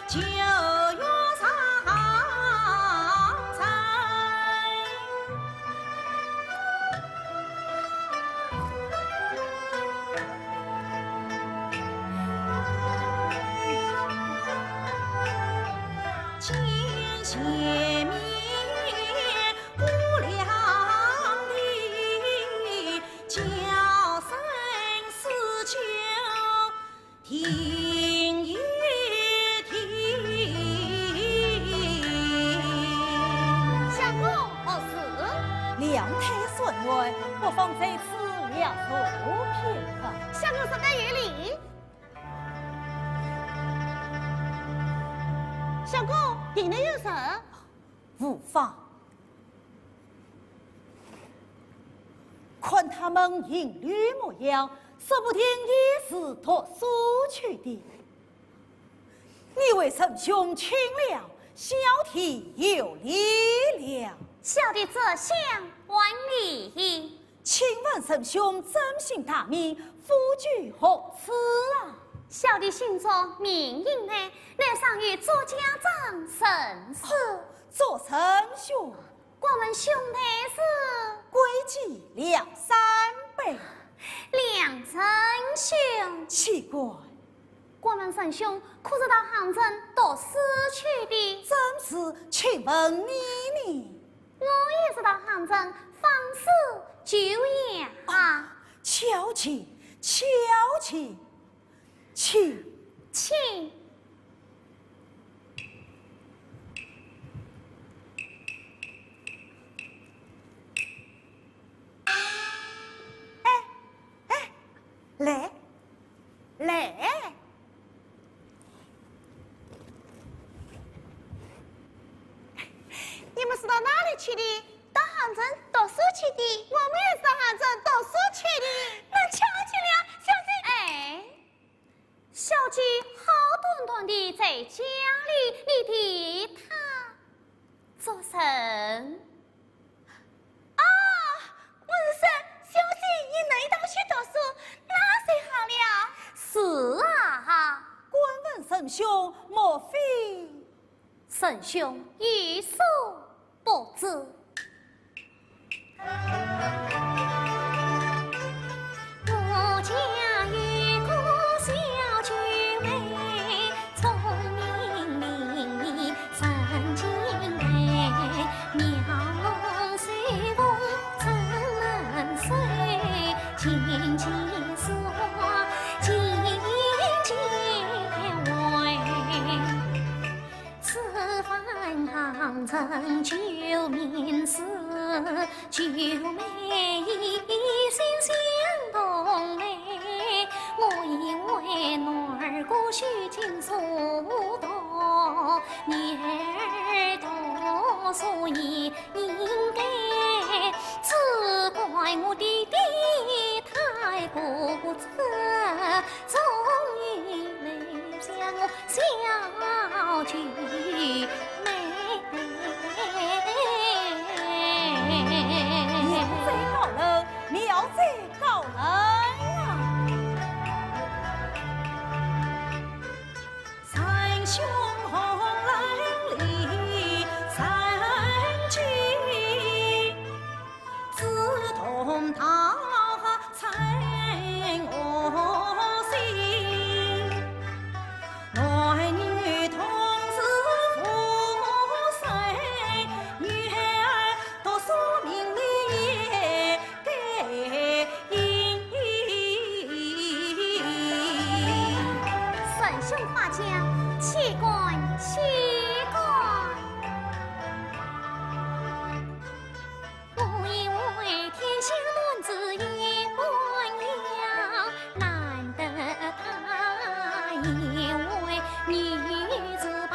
九月长菜，见贤面无量地，叫声思求听一听。相公何事？两腿顺位，不妨在此聊宿片刻。相公什么于理？相公，定的有什？无妨。看他们银缕模样，说不定也是托苏去的。你为圣兄请了，小弟有礼了。小弟这厢万礼。请问圣兄真姓大名，夫居何处啊？小弟姓作名英呢，乃上于左家长甚是。做丞相，我们兄台是归计两三倍，两丞相。奇怪，我们圣兄可是到杭州读书去的？真是，请问你呢？我也是到杭州访师就业啊。瞧起，瞧起，请。来，你们是到哪里去的？到杭州读书去的。我们也是到杭州读书去的。那巧极了，小姐。哎，小姐好端端的在家里，你替他做甚？啊，文生，小姐也能到去读书，那最好了。是啊，官问圣兄，莫非圣兄有所不知？我家有个小菊妹，聪明伶俐神经美，妙随风怎能随？琴棋书画尽皆会。此番杭城救民事，九妹一心相同嘞。我以为女儿过须尽速读，女儿读，所以应该只怪我弟弟太固执，终于来将我小菊妹。妙在高人啊！三兄来里三军，志同道才我心，男女同是父母生，女儿读书明理也该应。圣兄话讲，岂管岂管。我以为天下乱子一般样，难得他以为女子抱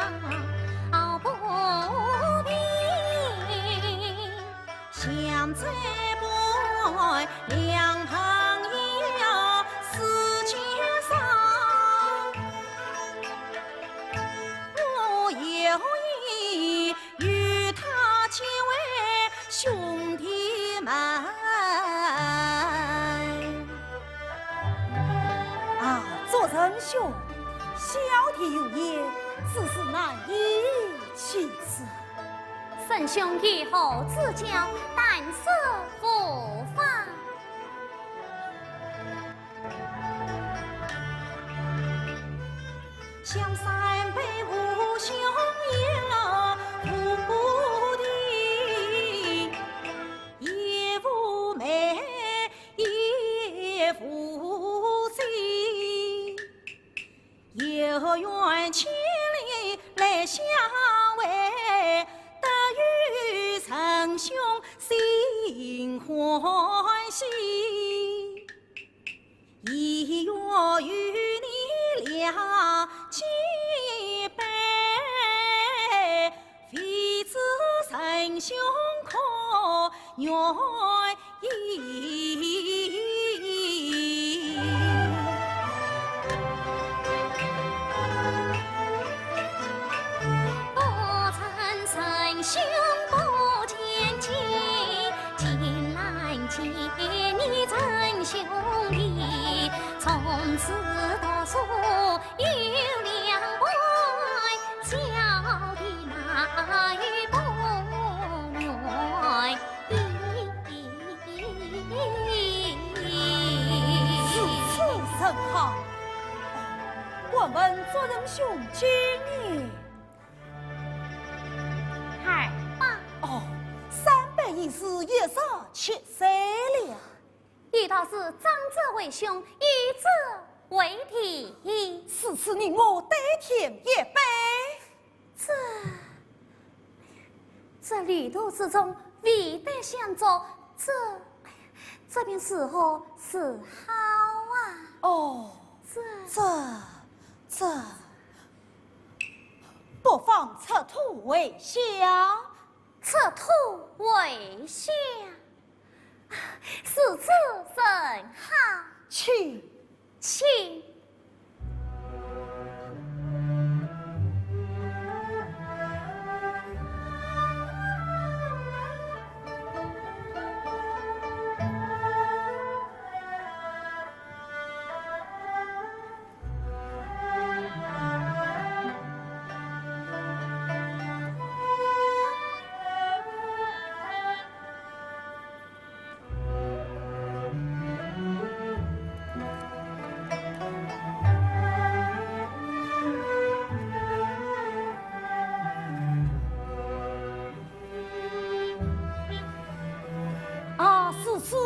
不平，相在不两朋友思前伤，我有意与他结为兄弟们。啊，做丞相，小弟有言，只是难以启齿。圣兄以后自教，但色不妨。香山北无兄呀，无弟，也无妹，也无妻，有缘千里来相会，得与称兄心欢喜，一月与你俩结拜，彼此成兄可愿意。不曾成兄不见亲，今来见你真兄弟，从此多数有两位，小的那与不爱此甚好。我们做人兄今年二八，哦，314也是7岁了。一道是长者为兄，一者为弟。此你我对天也悲。这旅途之中，未得相助，这便是何是好啊？哦，这不妨撤土为乡。撤土为乡，是此甚好。去。请。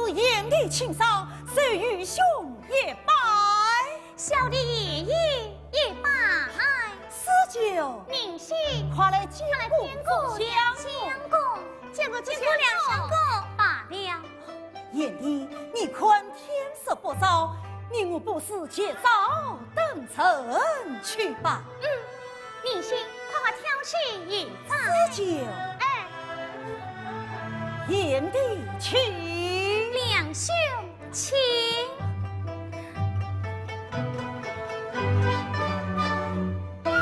眼里情伤，谁与兄也拜。小弟也拜。四九，明夕，快来见过相公，见过两相公罢了。眼里，你看天色不早，你我不是借早登城去吧。明夕，快挑起一番。四九，眼里去。两兄请。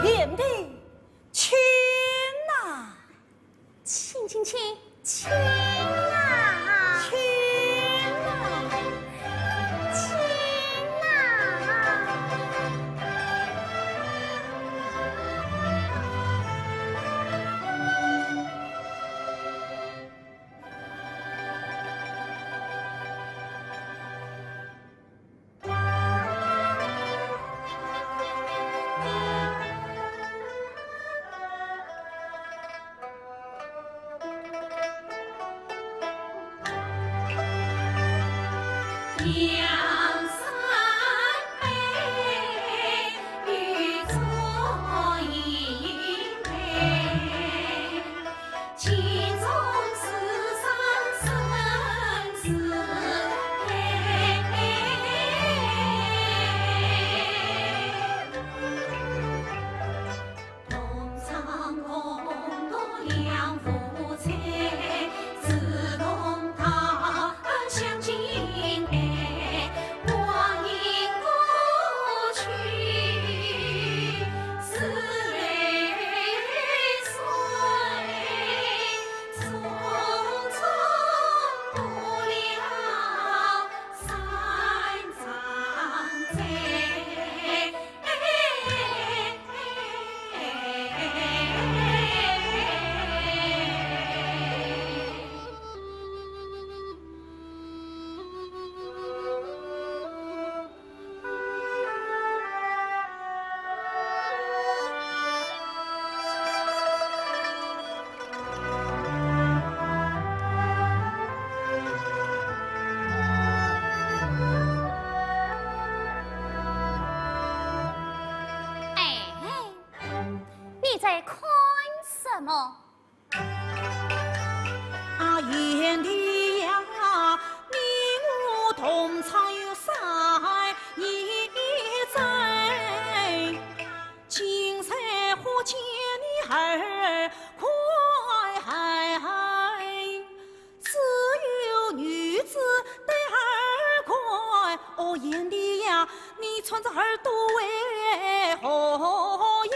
眼里去呐，请啊！请自同他相敬爱。你在看什么？啊，燕弟呀，你我同场有赛一在，今日何见你儿快，只有女子对儿快。哦，燕弟呀，你穿着耳朵为何意？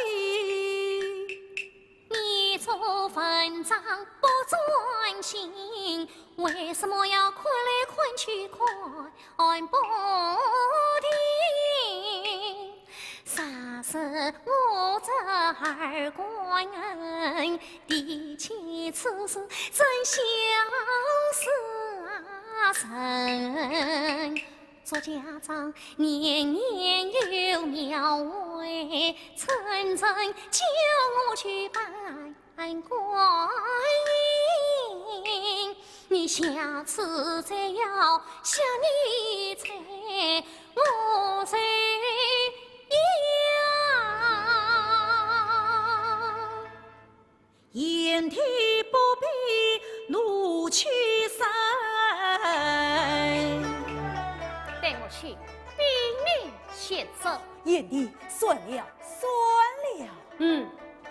你做文章不专心，为什么要看来看去看不停？啥时我这儿官提起此事，真相是神。做家长年年有庙会，村镇叫我去拜观音。你下次再要向你猜，我谁要？燕弟不必怒气散。带我去禀明先生。燕弟，算了。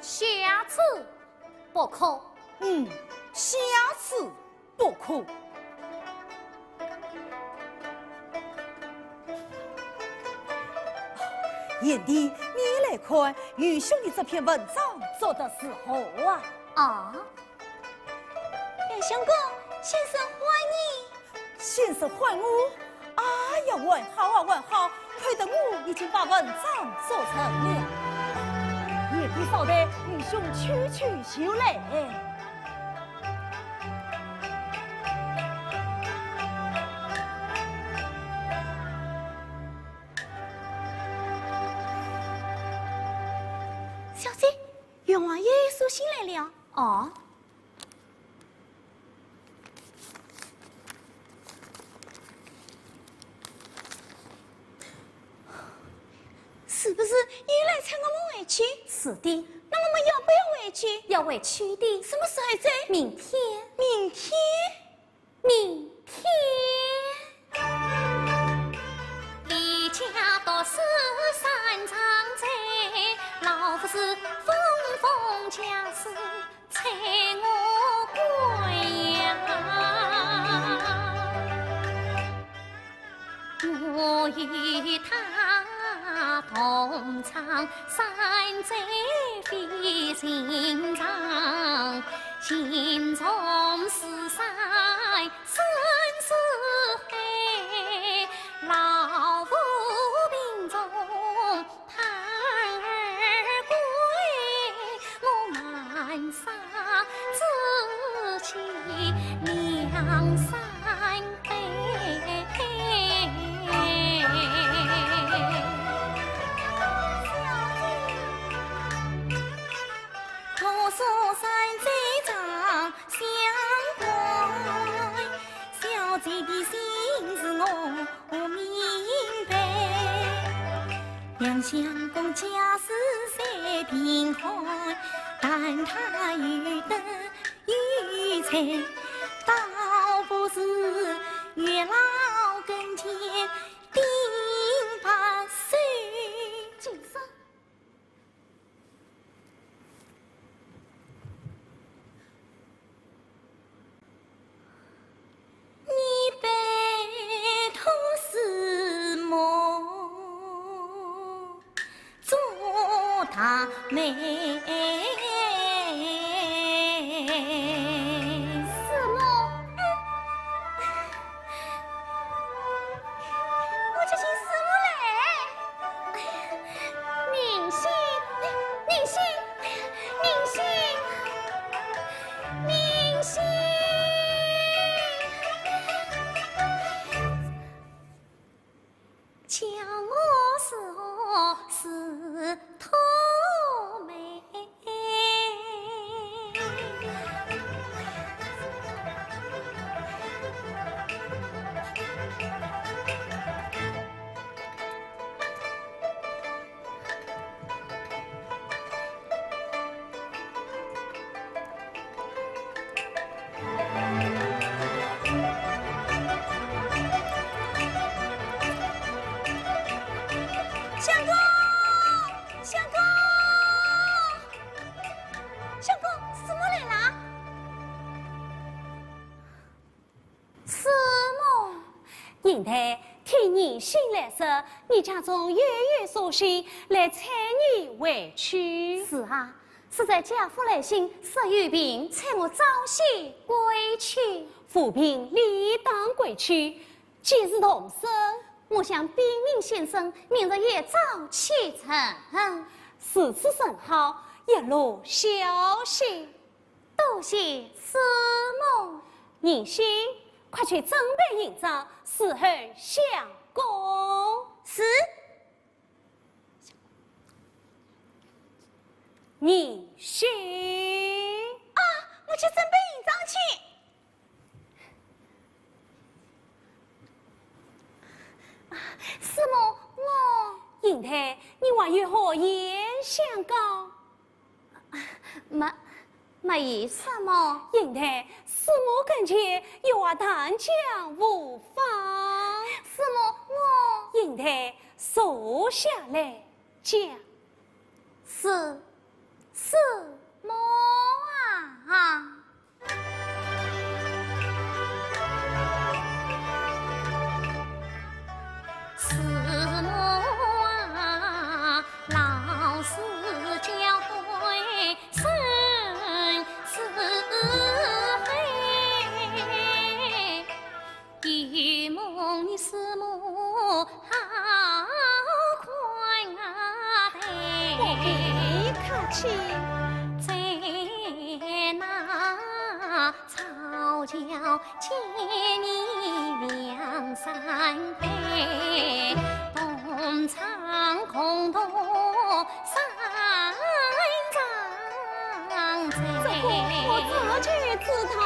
下次不可。下次不可。燕弟，你来看，愚兄的这篇文章做的是好啊！啊，袁相公，先生欢你。先生欢我？哎呀，问好啊，问好！亏得我已经把文章做成了。燕弟嫂的，愚兄区修来。小姐，员王爷送信来了。哦。是不是又来催我们回去？是的。那我们要不要回去？要回去的。什么时候走？明天。明天。明天。离家到十三长寨，老夫是风风家事催我归呀。我与他同唱山寨非寻常，心中思塞生死黑，老夫病中盼儿归，我满撒自弃两三杯。我说山寨长相关，小姐的心事我明白。杨相公家世虽贫寒，但他有德有才，倒不是月老跟前顶把手。谨慎。你背头是梦，做大美。是梦？我就寻思不来。宁信，宁信，宁信，宁信。叫我说是透美。现在听你信来说，你家中月月所需，来催你回去。是啊，是在家父来信，石玉平催我早些归去。父平理当归去，既是同生，我想禀明先生，明日也早启程。事此甚好，一路小心。多谢师母，你先快去准备营帐，事后相公。是。你先啊，我去准备营帐去。师母，我英台，你还有何言相告？没意思么？英台，师母跟前有话谈讲无妨。师母，我英台坐下来讲。是母啊。师母啊，老师教诲甚是一梦你师母好快啊！别客气，在那草桥见你两三杯，东厂空洞三张嘴，我自己知道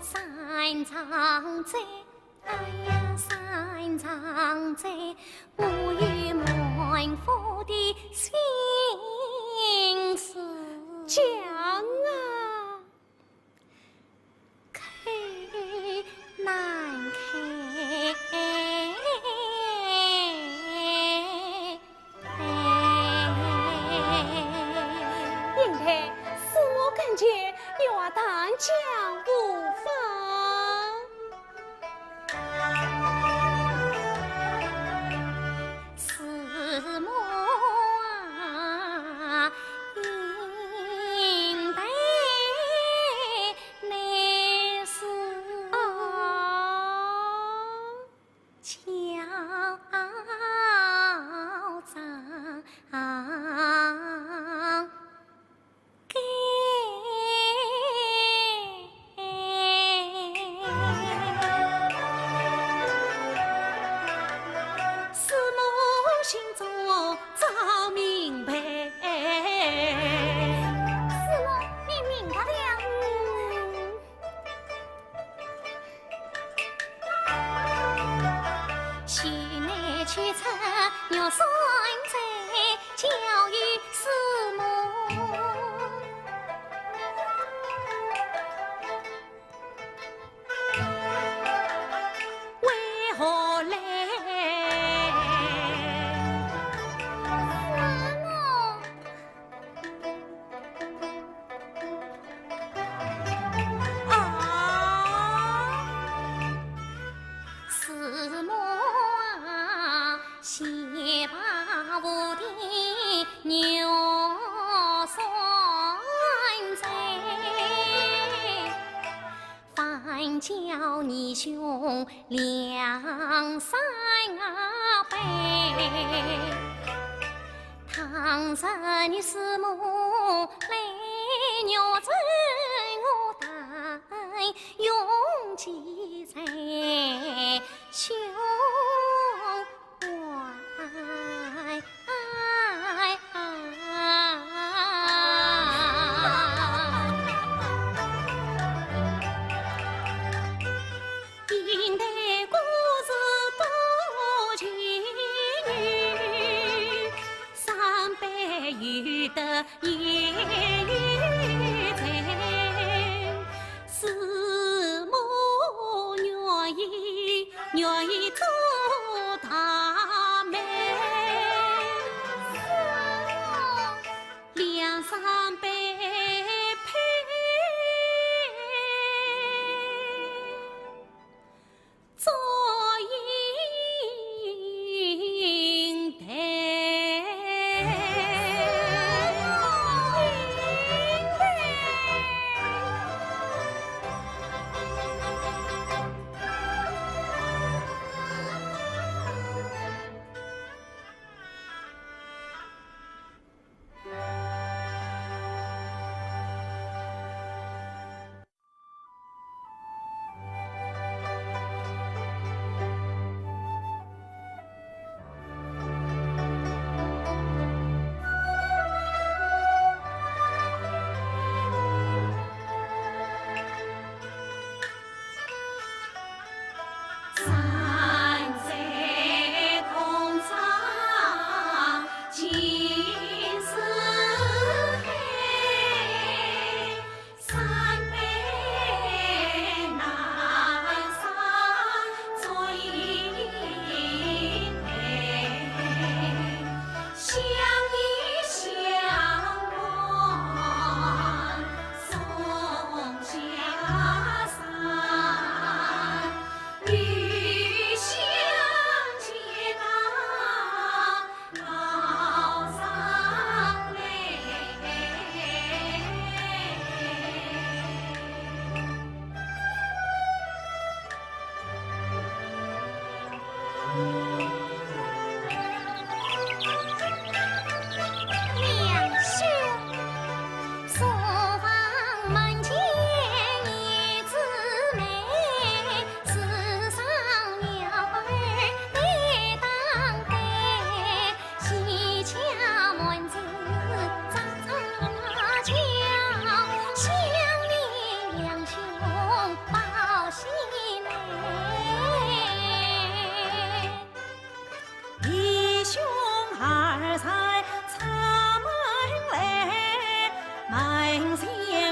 三张嘴。哎呀，三张嘴，我与满腹的心事讲啊，开难开。应该师母跟前有话谈讲无妨。师母啊，应得你是乔长给。心中早明白，师母，你明白了。西内去测牛三岁，教育师母。为何来？牛三岁，反叫你兄两三辈，倘若你师母来牛尊我待永记在胸怀。应得故事多情女，三百有得夜雨在，师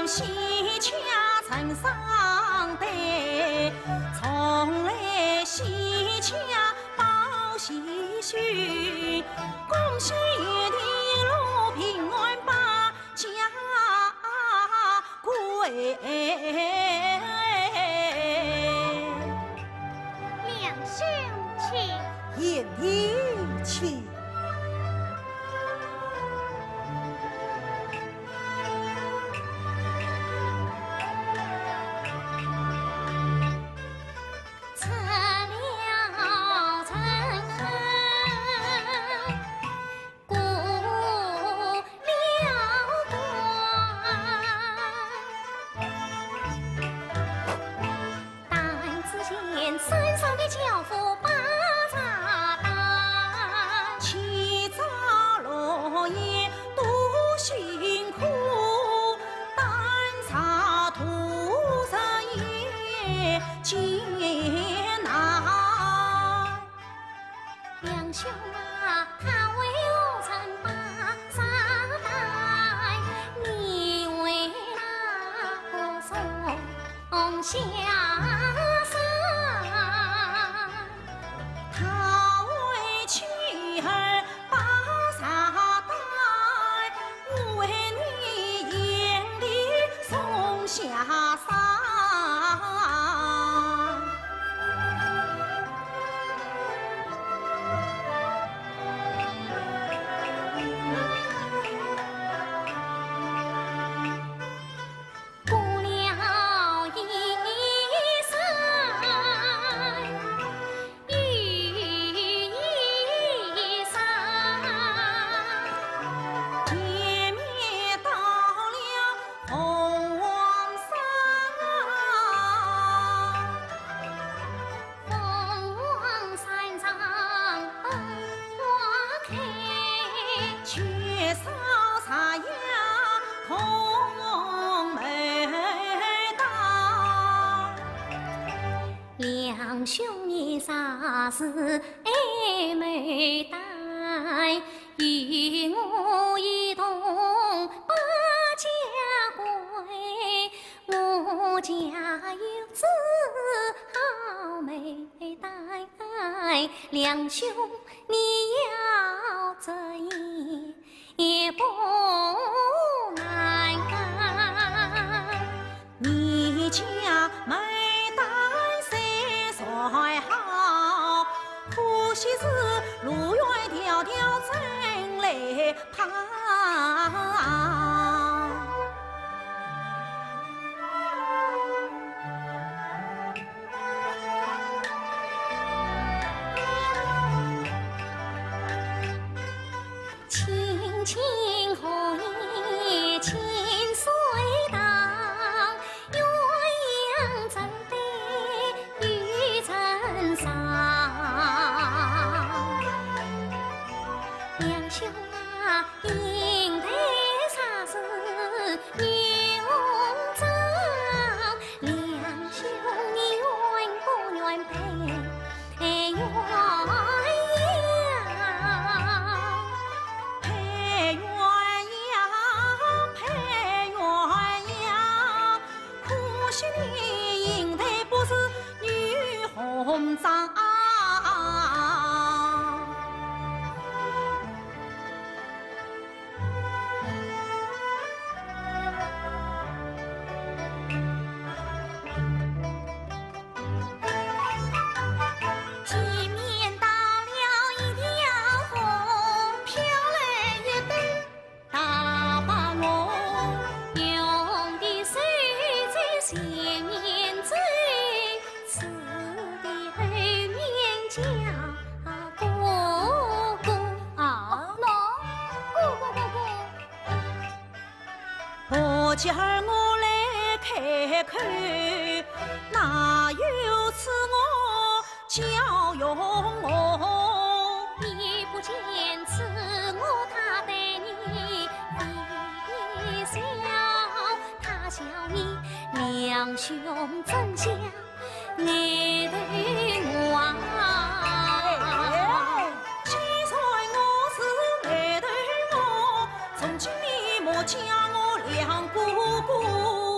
喜恰曾上对，从来喜恰报喜讯，恭喜天路平安把家归。两兄请。言义气。成了尘埃，过了关，但只见山上的樵夫把茶担，起早落夜多辛苦，担茶屠杀也艰难。两兄啊，他为何曾把茶担？你为哪个送下山？他为妻儿把茶担，我为你眼里送下山。过了一生遇一生，见面到了凤凰山，凤凰山上百花开，却烧茶呀空梅当。两兄你啥事还没带，与我一同把家归。我家有子好没带，两兄你要这也不难。你家没担谁算好，可惜是路远迢迢真来怕。青青荷叶千岁当，鸳鸯争对玉成上。两兄啊，应对啥事女红妆？两兄你愿不愿配鸳鸯？配鸳鸯，配鸳鸯，可惜你应的不是女红妆。前面到了一条河，飘来一对大把我，用的手在前面追，此地后面叫哥哥啊，我今儿我来看看，哪有此我教用我？你不见此我他对你微笑，他笑你两兄真像眼头望。既然我是眉头我，从今你莫叫我两姑姑。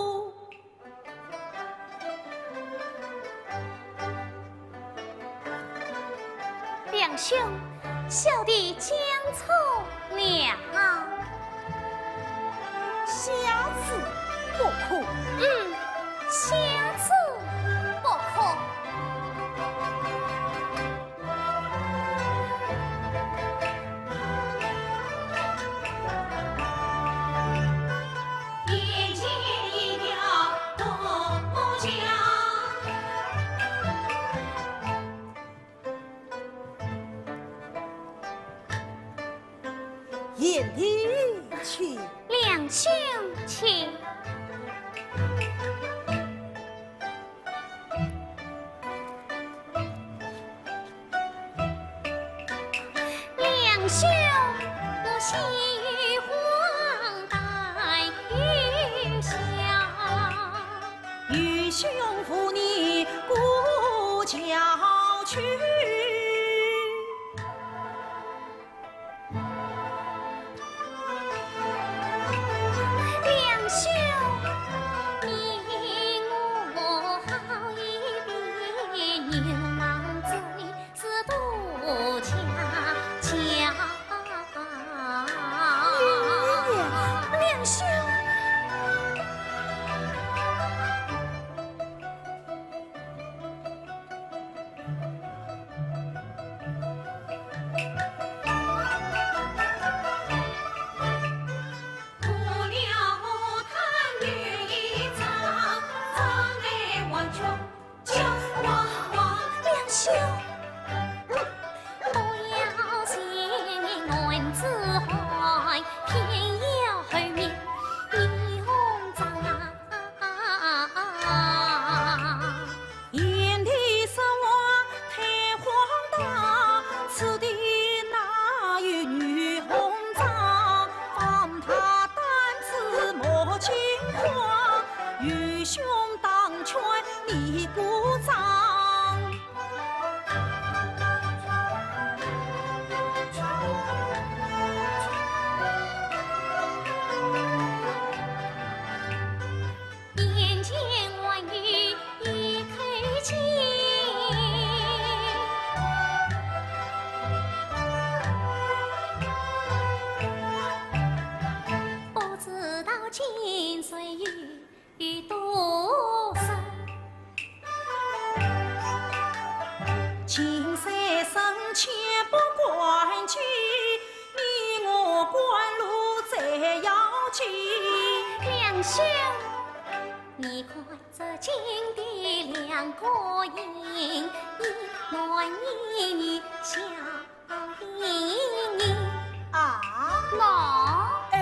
两兄，小弟将错了。下次不可。下次不可。眼前一条东江，眼里去。两兄去。两兄，我喜欢待玉香，与兄扶你过桥去。两兄，你我好一比牛郎织女是多恰巧。两兄。过了潭月一场，场内万秋秋汪汪。两兄，不要心暗自怀，偏要后面霓虹帐。眼底色瓦太荒大，此地哪有女红帐？放他胆子莫轻狂，与兄当拳你鼓掌。眼前万语一口气，不知道今岁有多少。青山深浅不关己，你我官路再要紧。两兄，你看这金的两个影，一男一女笑盈盈。啊，老哎，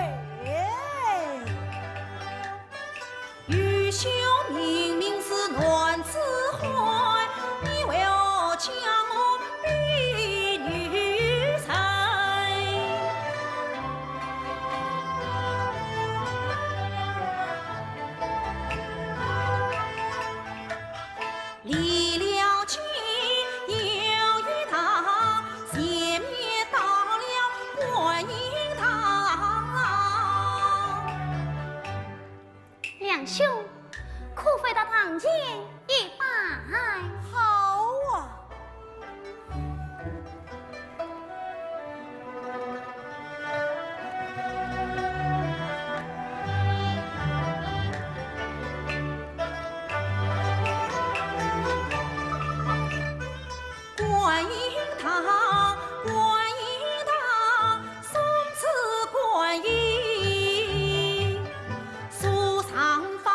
愚兄明明是男子汉，你为何将我比女才？离了情有一堂，前面到了观音堂。两兄，可回到堂前一拜。好啊。观音堂，观音堂，送子观音树上方。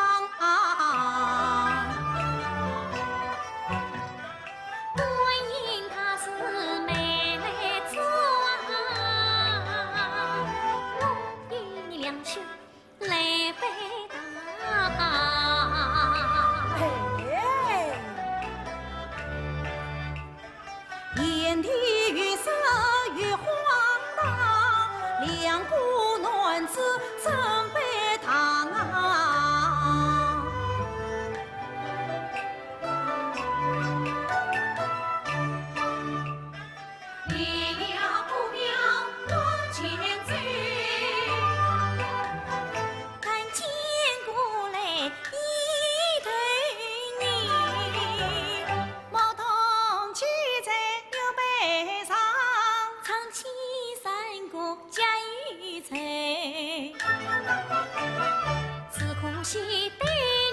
喜对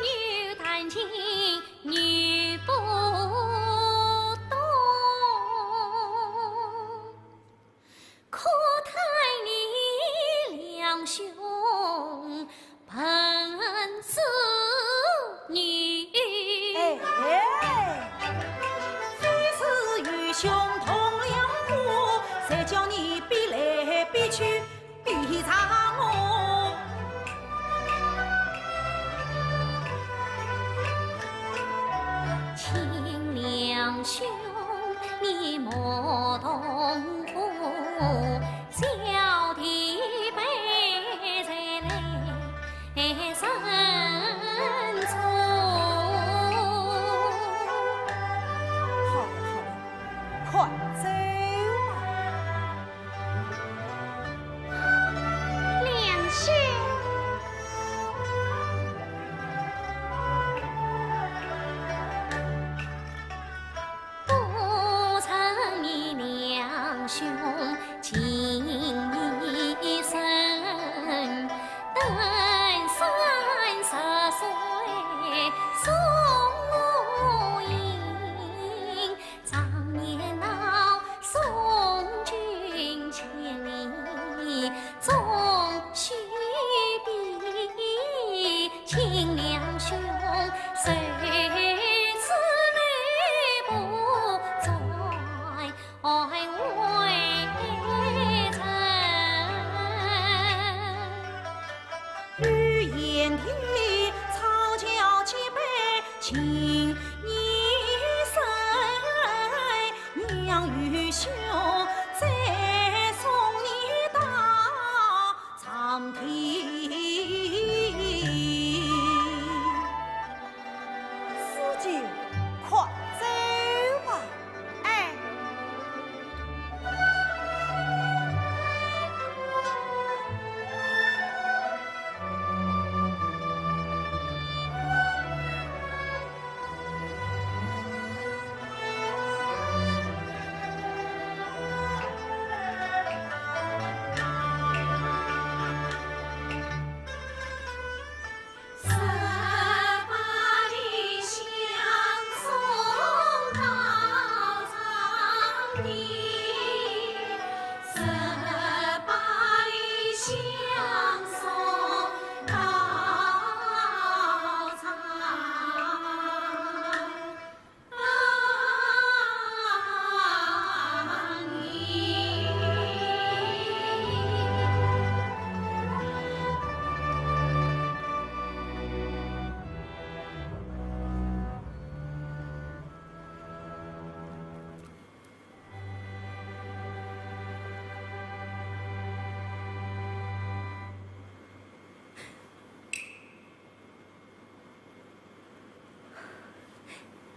女弹琴，女不懂，可叹你两兄本是女。非是与兄同了父，谁叫你逼来逼去逼查我？亲两兄，你莫动怒，小弟背在来深处。好了，快走啊！两兄。不曾你两兄情一生，等30岁送我迎，长年老送君千里，终须比亲两兄谁？与燕啼草桥几杯情一生，娘与兄再送你到长亭。司机，快走吧！哎，十八里相送到长亭，十八里相送到长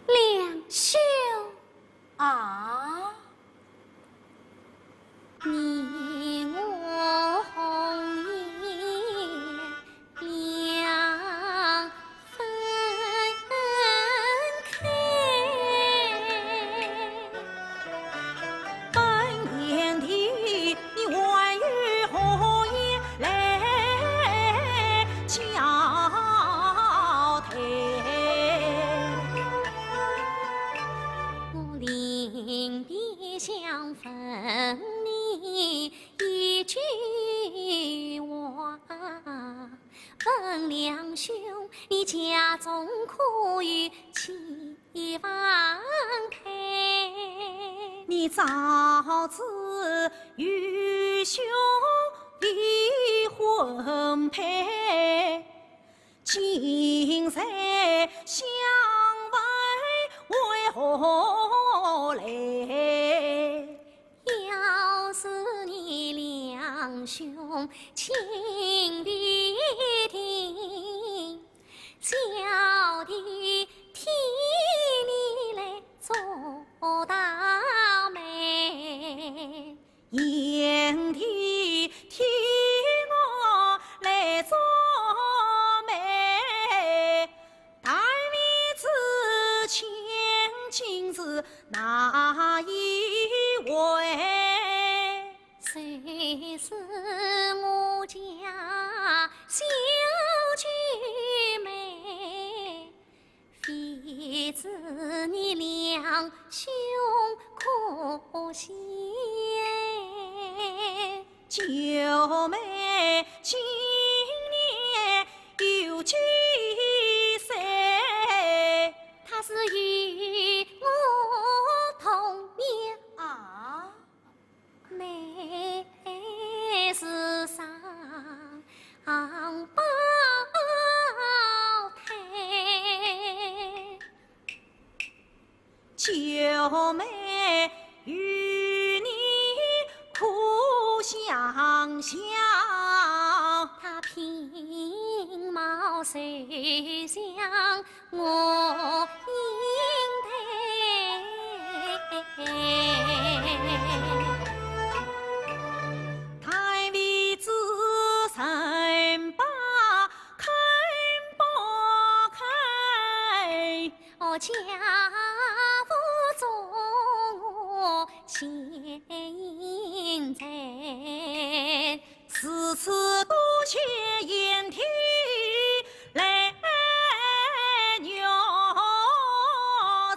两兄，啊，你我红颜两分开。本燕啼，你还与何言来交谈？我临别相分你一句话，问两兄，你家中可有妻房开？你早知与兄的婚配，今日相会为何来？要是你两兄亲笔听，小弟替你来做大媒。燕啼替我来做媒，待你知情今是哪一位？谁是我家小子你两兄可惜，九妹今年有几岁？他是与我同年啊，妹是上胞胎。九妹与你苦相孝，他品貌虽像我应配。太尉子三把看不开，我家父做我现在，此次多谢燕天来牛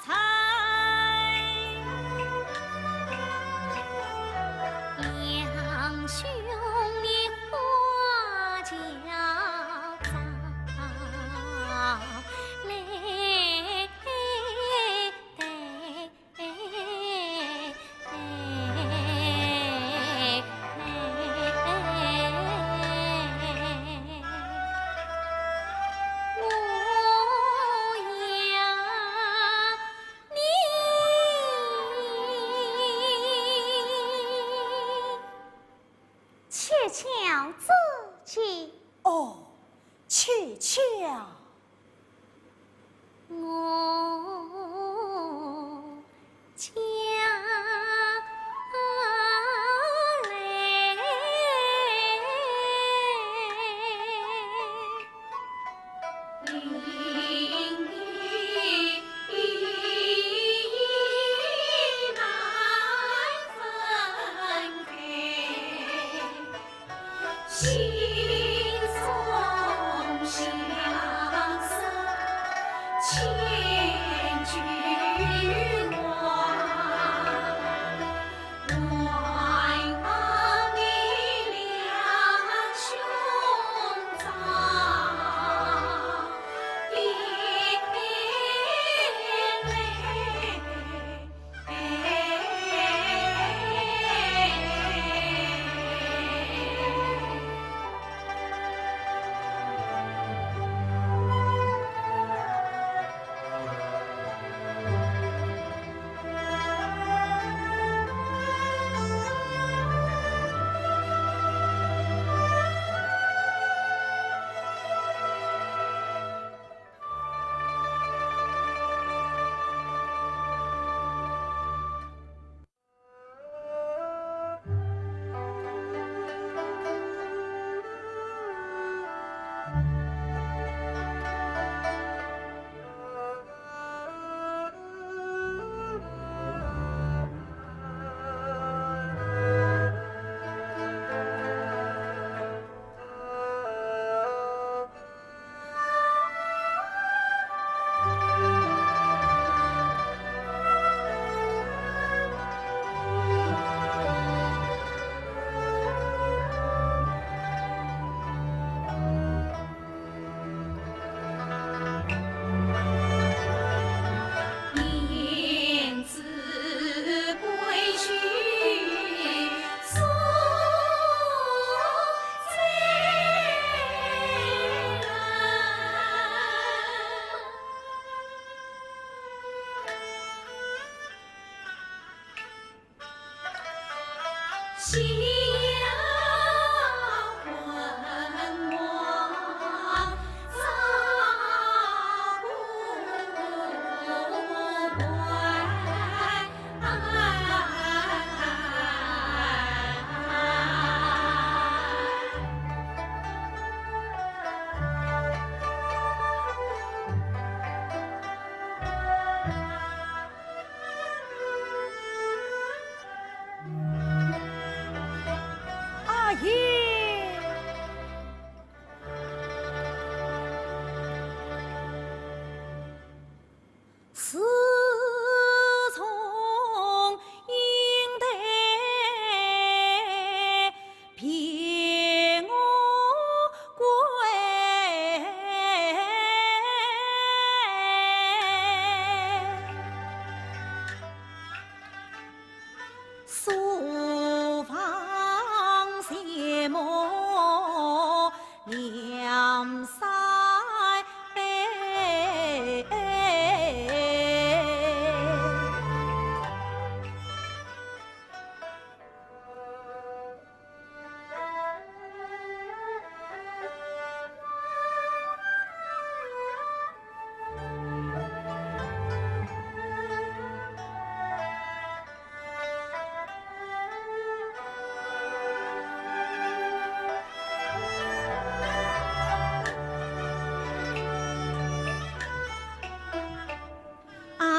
财。两兄你花轿早来我呀你切巧自己，哦，蹊跷。我家来，令你难分开。心中相思，千句话。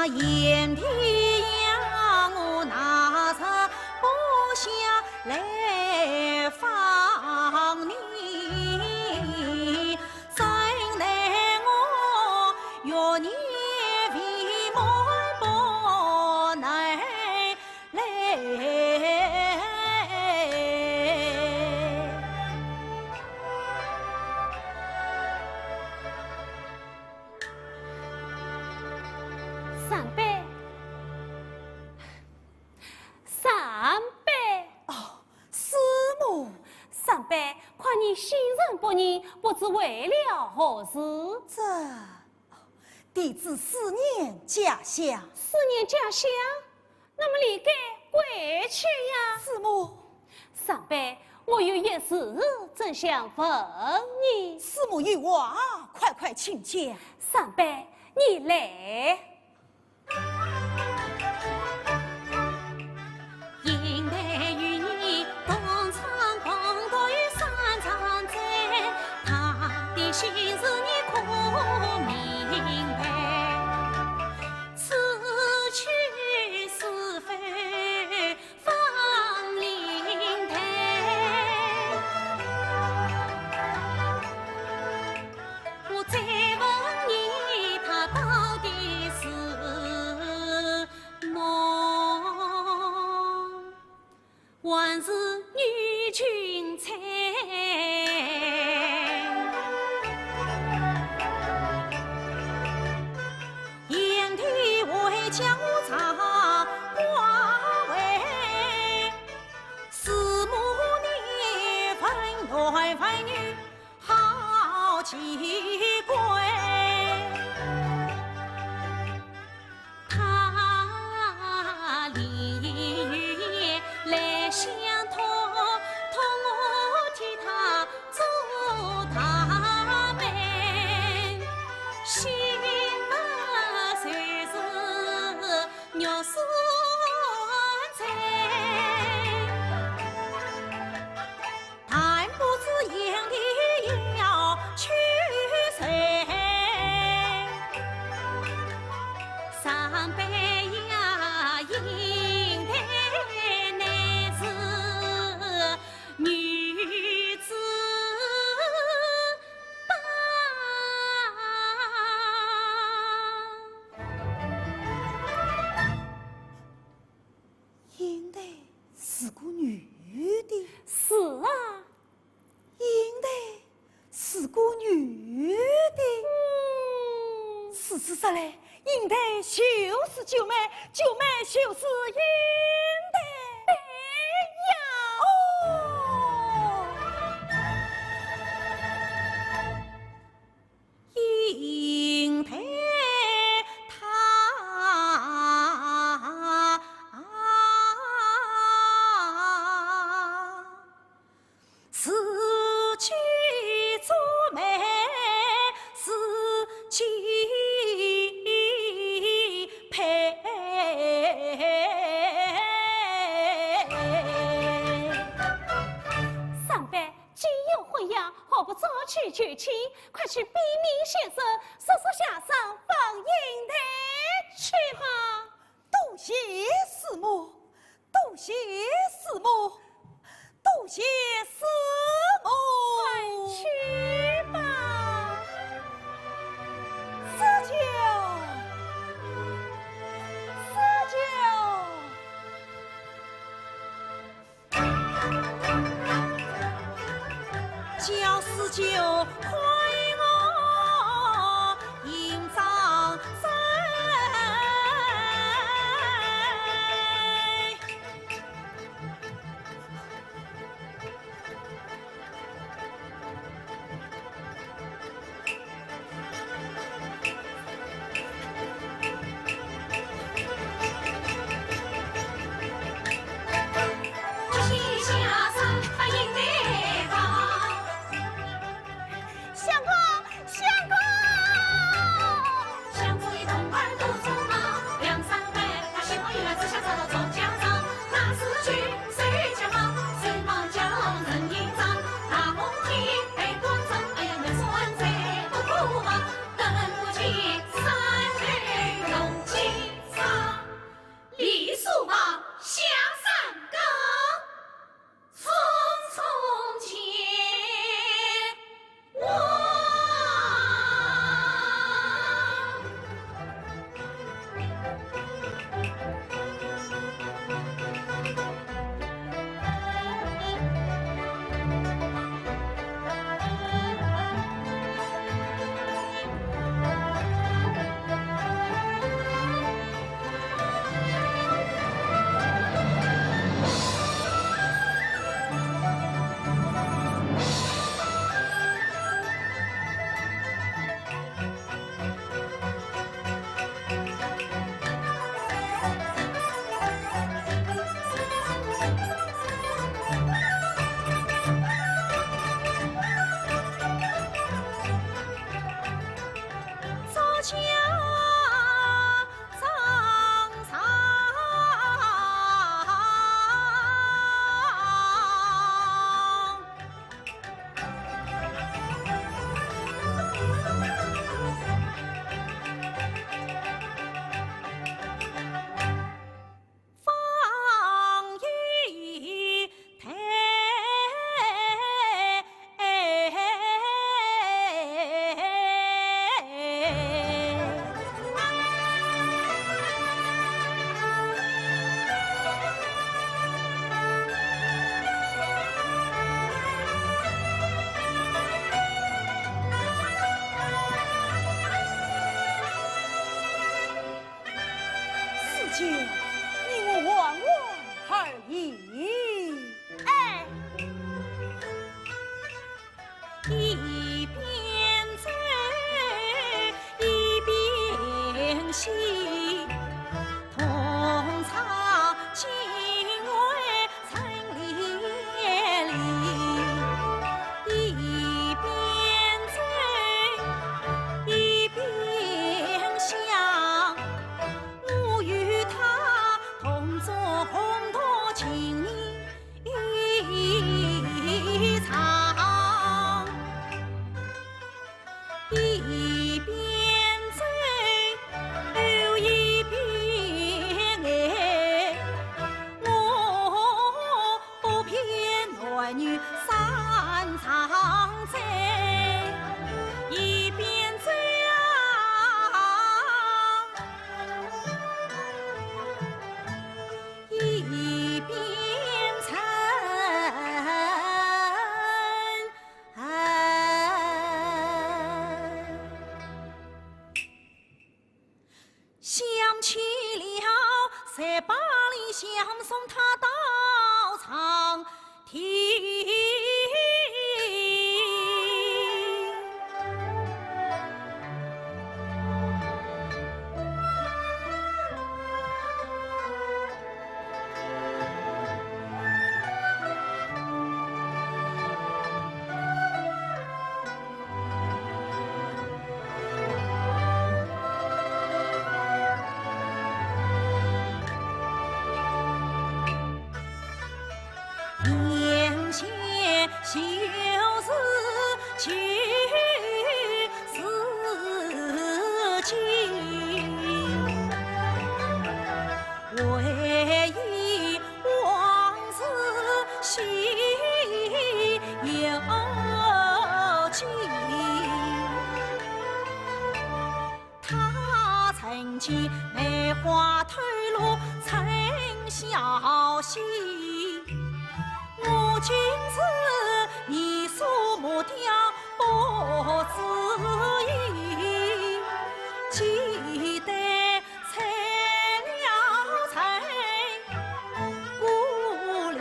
炎帝呀，我拿着不下来放你，怎奈我月年为母不能来。三伯，三伯，哦，师母，三伯，看你心神不宁，不知为了何事？这弟子思念家乡。思念家乡，那么你该回去呀。师母，三伯，我有一事正想问你。师母有话，快快请讲。三伯，你来。应得与你共唱共对三场战，他的心事你可明白？此去是非放灵台，我再问你，他到底是侬还是女君才？炎帝为将我查寡位，师母你分男分女，好奇怪。他离远来相托，托我替他做他妹，心儿虽是肉丝菜，但不知炎帝要娶谁。三伯呀，应得乃是女子吧？应得是个女的，是啊，应得是个女的。事实上来，应得就是九妹，九妹就是应得。对呀。哦，应得他自己做媒，自己配。家上放一台。四舅，你我往往而已。哎，一边走一边喜，同唱情为参连理。一边走一边想，我与他同做红土情一场，一边走一边爱，我不偏男女三场在，一边走一边唱，想起了在巴黎相送他到长亭。眼前就是去似锦，唯一往事心有情。他曾经梅花吐露曾小溪，我今次你数目雕不自已，记得采了菜，过了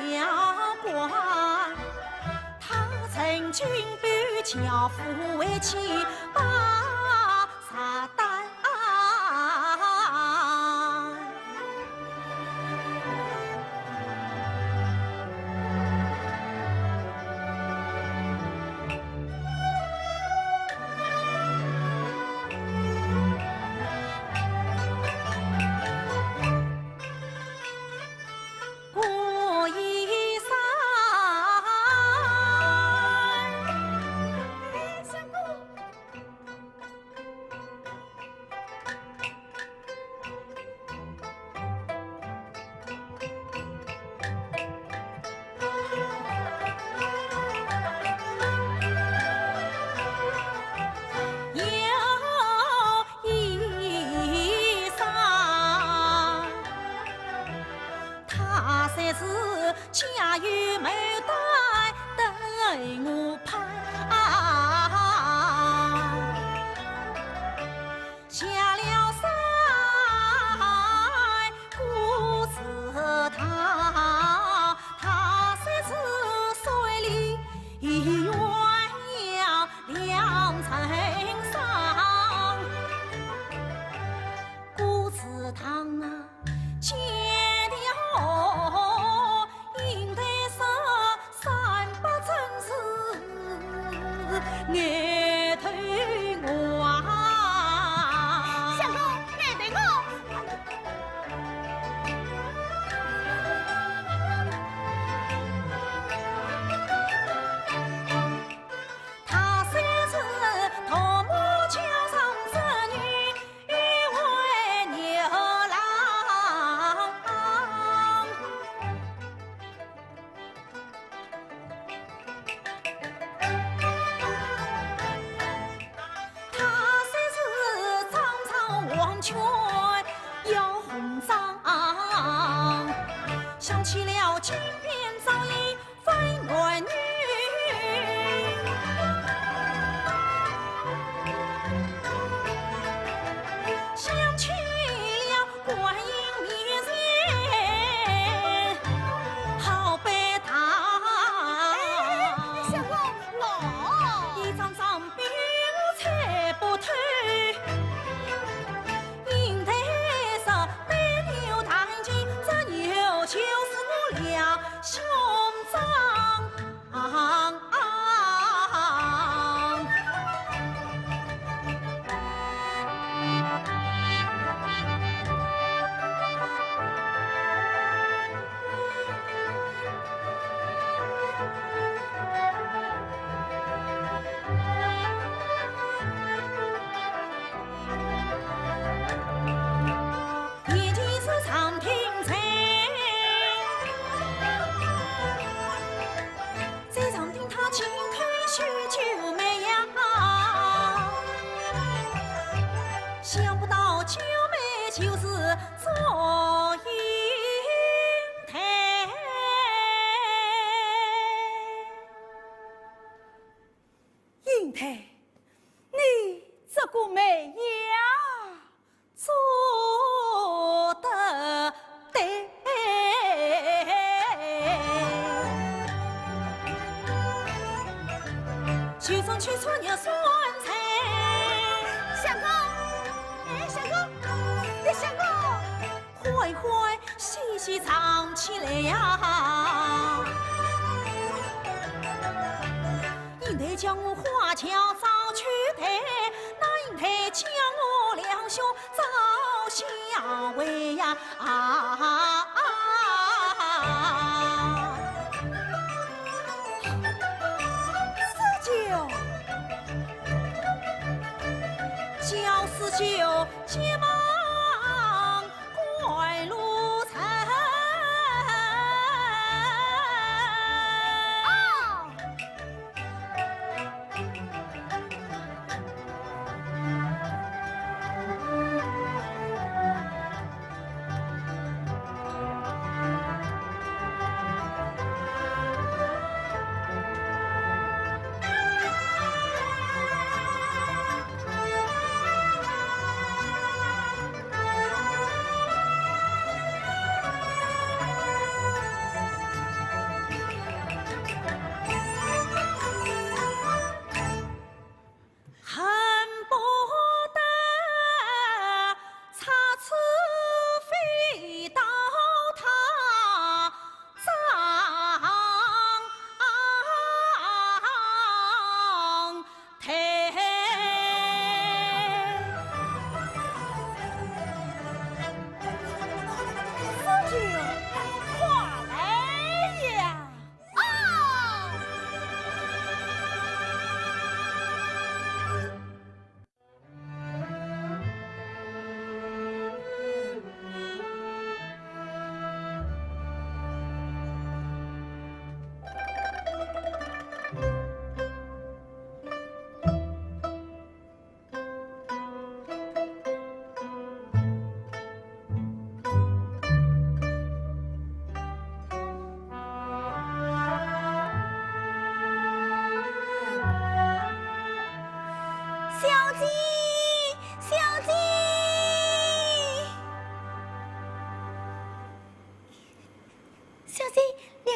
关，他曾经把巧妇为妻把撒旦。黄泉要红掌，想起了金边早已非男女。想起了观音面前好白堂，小公老，一张张冰菜不透，银台上白牛弹琴，这牛就是我俩兄长。已经是长亭菜，在长亭他轻推许久美呀，想不到九妹就是左英台。英台，你这个美呀，做得对。秋风吹出牛酸菜，小公，哎，小公，你小公，坏坏细细唱起来呀。英台叫我花轿早去抬，那英台叫我两兄早下回呀。四九急忙拐路城。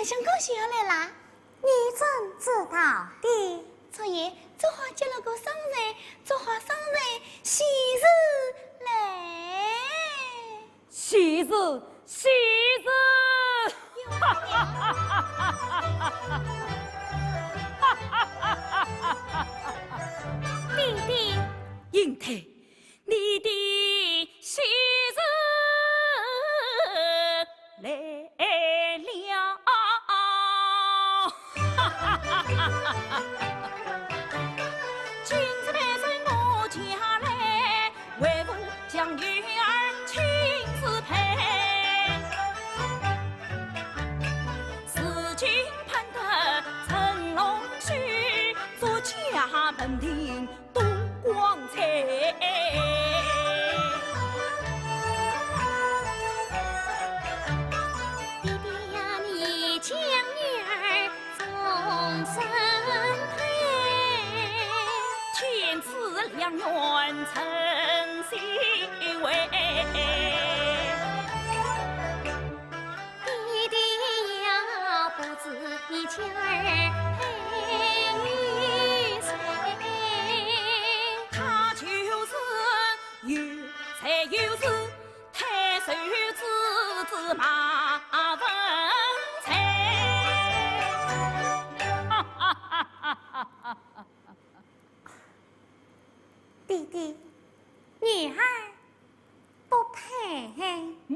相公想来啦？你怎知道的？昨夜做花接了个生日，做花生日喜日来。喜日，喜日！哈哈哈哈哈哈！弟弟，英台，你的喜日来了！今日陪随我家来，为父将女儿亲自陪。四境盼得成龙须，做家门庭多光彩。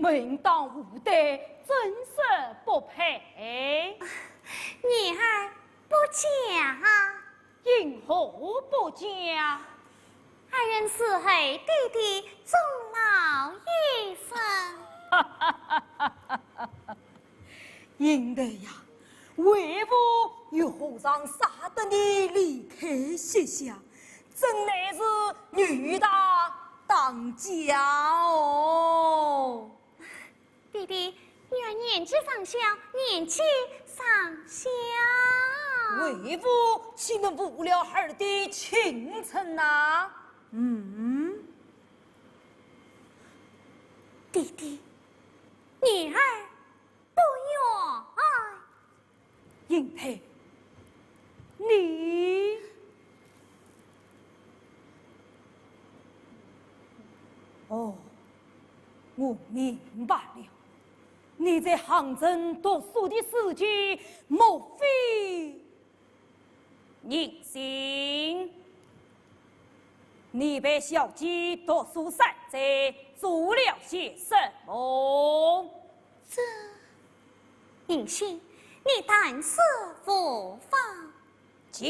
门当户对，真是不配。女儿不嫁，因何不嫁？二人死后弟弟终老一生。应得呀，为父与和尚杀得你离开西夏，真乃是女大当家哦。弟弟，女儿年纪尚小，年纪尚小。为父岂能误了儿的前程呐？弟弟，女儿不愿。英台，你哦，我明白了，你在杭州读书的时期，莫非宁心？你被小姐读书3载，做了些什么？这宁心，你但是无妨。讲。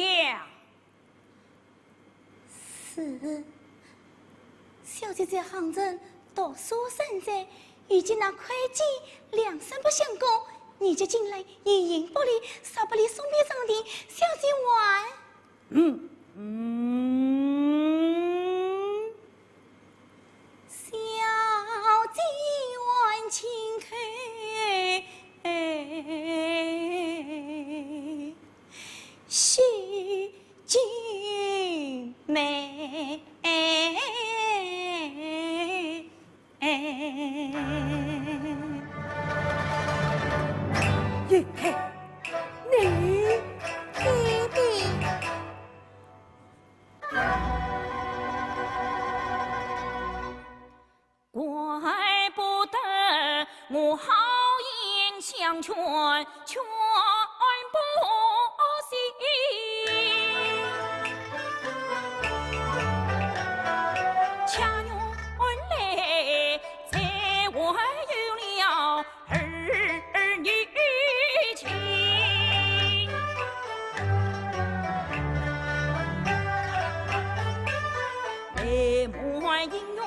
是，小姐在杭州读书3载，如今那会计2、3不相公，你就进来一言不离，少不离送别上庭，小姐玩。小姐玩请开，须君美。英台，你弟弟，怪不得我好言相劝，劝不信。恰原来在我有了儿女情，美满姻缘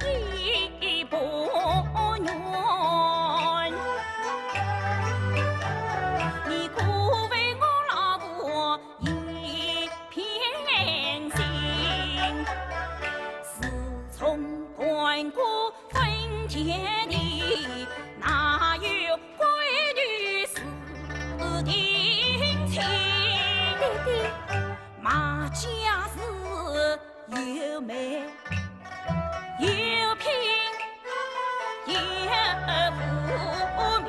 已不远。你孤为我老婆一片心，自从断过分田地，哪有闺女是定亲？弟弟，马家是又美又拼又富民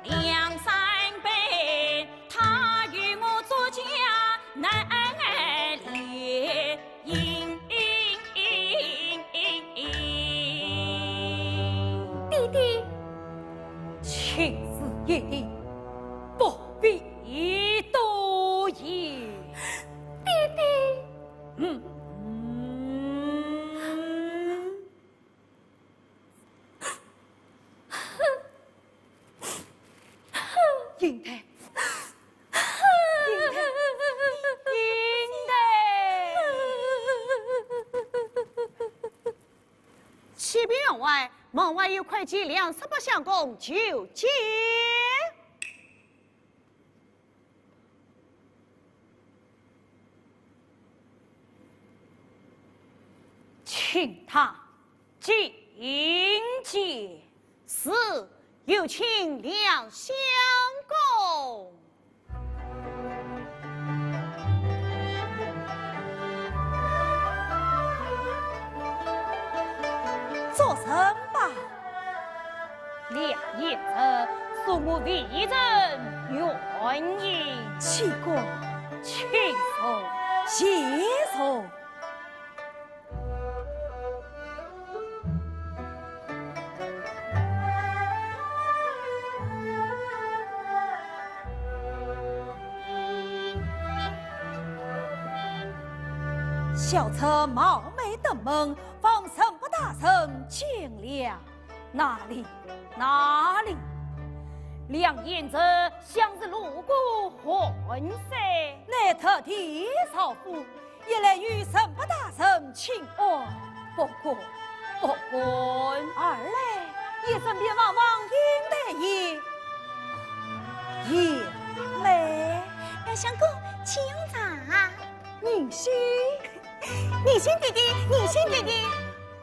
，2、3辈他与我作家难联姻。弟弟，情事一定，不必多言。弟弟，英台，启禀员外，门外有会计2、3不相公求见。请他进见。是，有请2相公。做什吧？2言者恕我为人愿意，起过，请坐，谢坐。小车冒昧登门，放心不大人见了，哪里？哪里？梁燕子向日路过混色，那特地少妇也来与沈不大人请安。不过，二来也身边往往应得也来。梁相公，请用茶。宁心，宁心弟弟，宁心弟弟。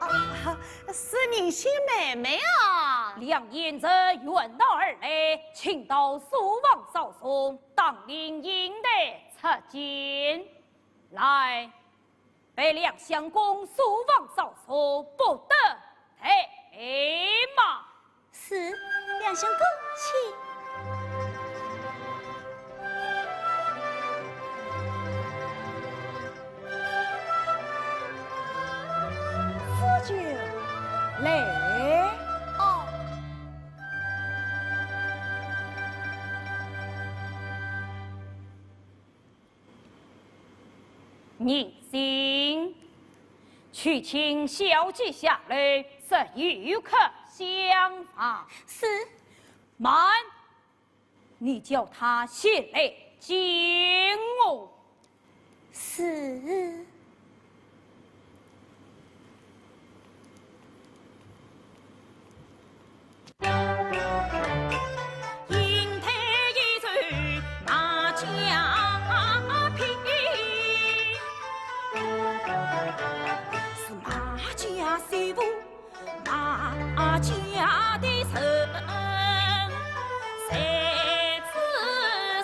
哦，是宁心妹妹啊！梁燕子远道而来，请到苏王少松当领应得出见。来，被梁相公、苏王少松不得退马。是，梁相公，请。就来哦，宁心，去请小姐下来，是与客相访。是，慢，你叫他下来见我。是。引他一走马家坪，是马家媳妇，马家的神，三次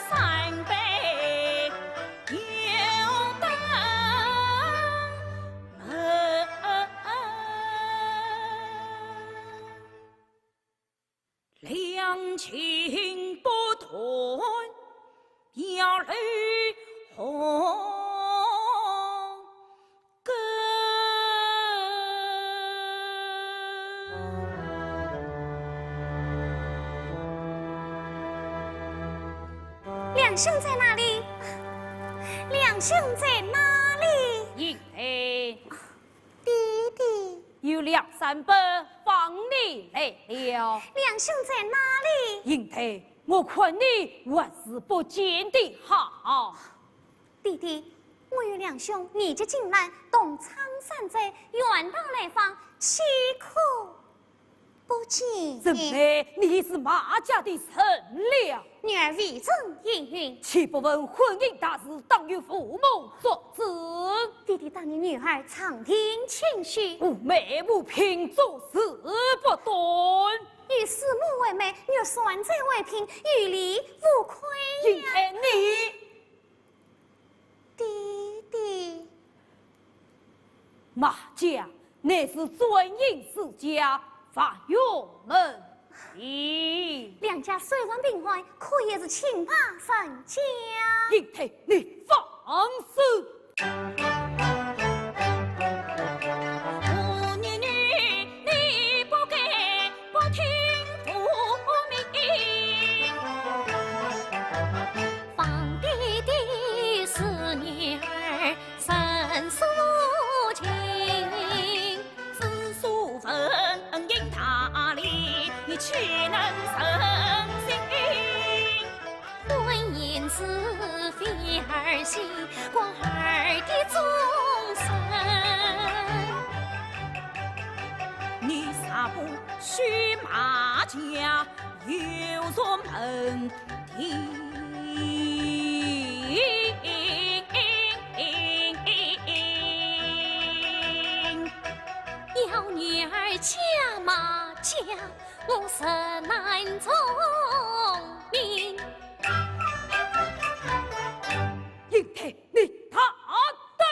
三杯有等门。两情不断，要泪红根。梁兄在哪里？梁兄在哪里？因为弟弟，有两三百放你来了。梁兄在哪里？因为我看你还是不见得好。弟弟，我与梁兄年纪近来，同苍山寨，远道来访，岂可不见？怎么你是马家的臣了？女儿为政应允，岂不问婚姻大事，当由父母做主？弟弟当你女儿常听情绪，无妹无凭，做事不端。与师母为媒，与算贼为姘，与理无亏因呀。为你弟弟，马家乃是尊严世家，发勇门义。两家虽然平坏，可也是亲怕分家。因为你放肆！我女女，你不该不听父命。放弟弟是女儿深诉情，知书分应他理，你岂能生心？婚姻是非儿戏，光儿的终身。你啥不许马家有所问题？要女儿嫁马家，我实难从命。因为你他对，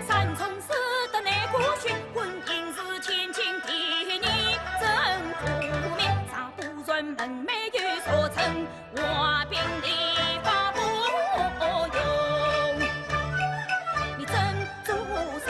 三从四德乃国学，婚姻是千金第一，真不灭，啥不传门楣有所成，我便立法不用，你真主神。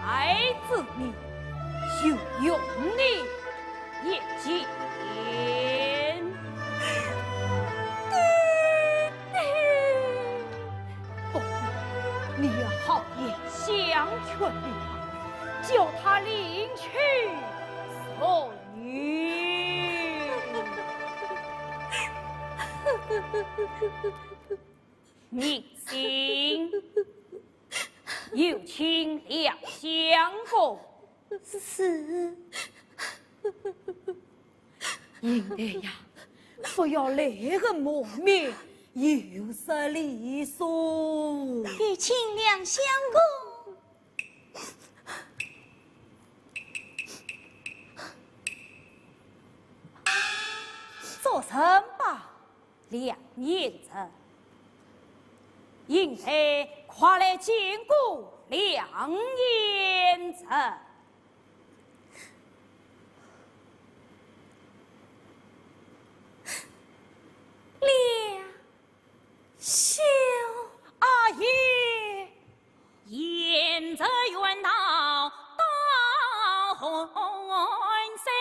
爱子你，就用你也见。不，你要好言相劝于他，叫他领取送女。明星有请两相公。是。应得呀，不要那个磨灭，有失礼数。与亲两相公。做什吧，两眼子。应得快来见过两眼子。两兄阿爷，言则远到大洪山，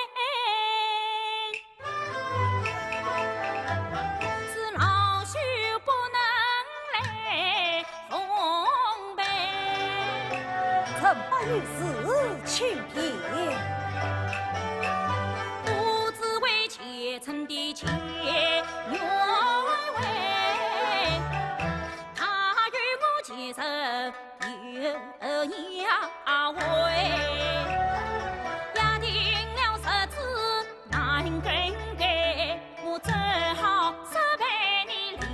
是老朽不能来奉陪，怎么与事情平？不知为妾臣的妾原委，他与我结成有呀为，压定了日子难更改，我只好责备你两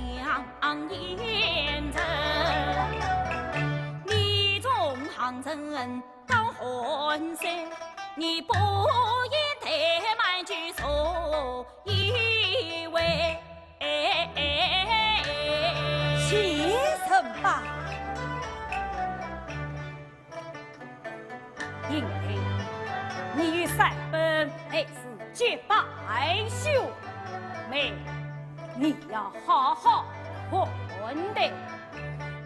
眼子。你从杭州到洪山，你不应怠慢去所以为。齐什吧，因为你与三本乃是结拜兄妹，你要好好看待。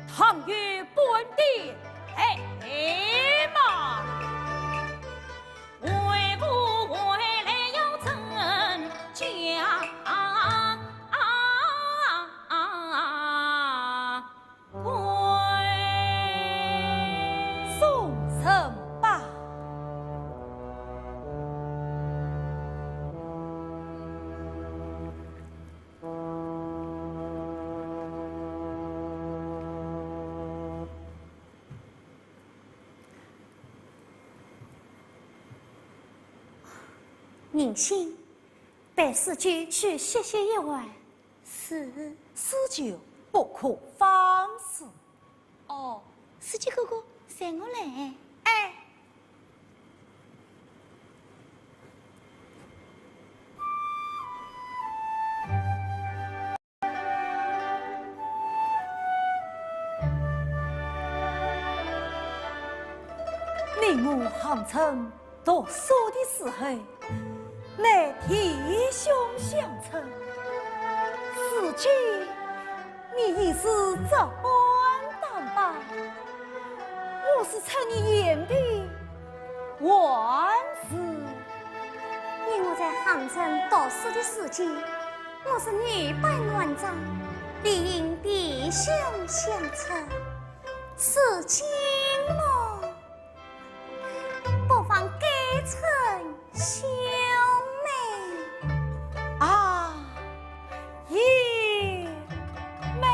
倘有本地嘛，为不回来要怎讲？送什吧。宁心，百事居去歇歇一晚。是。此酒不可放肆。哦，司机哥哥，随我来。哎，你我行称读书的时候，乃弟兄相称。如今你已是这般打扮，我是趁你眼的万事。你我在杭州读书的时间，我是女扮男装，理应弟兄相称。如今么，不妨改成兄妹。啊，爷妹，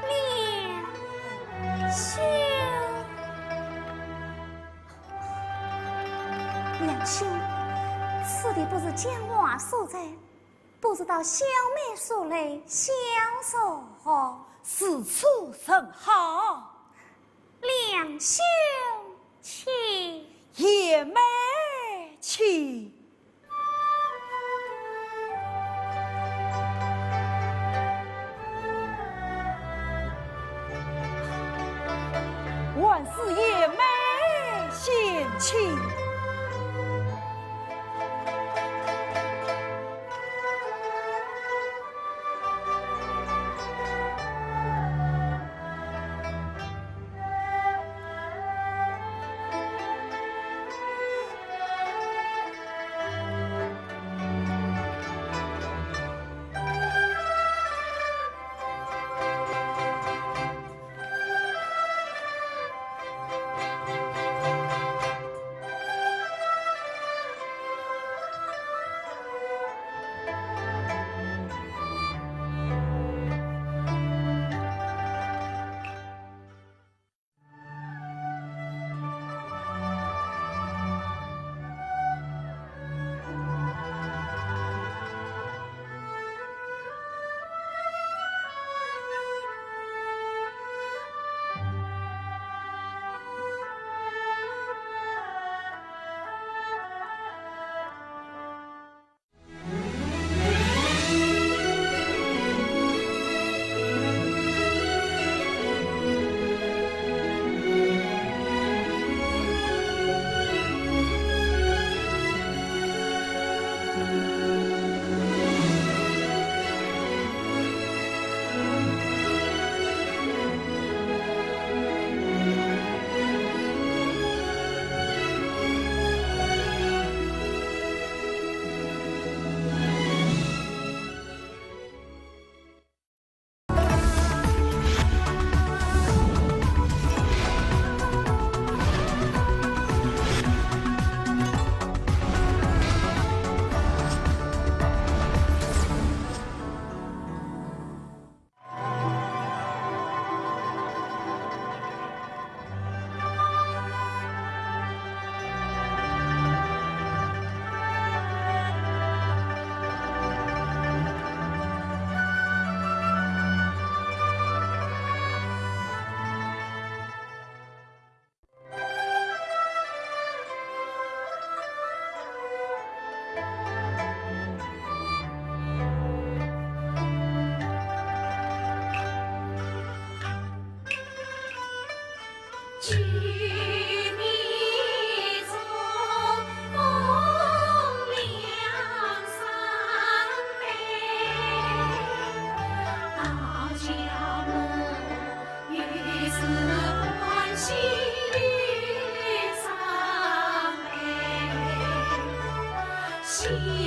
两兄，两兄，此地不是讲话所在，不知道小妹所来相守好，是此甚好。两兄请。爷妹请。万事爷妹先请。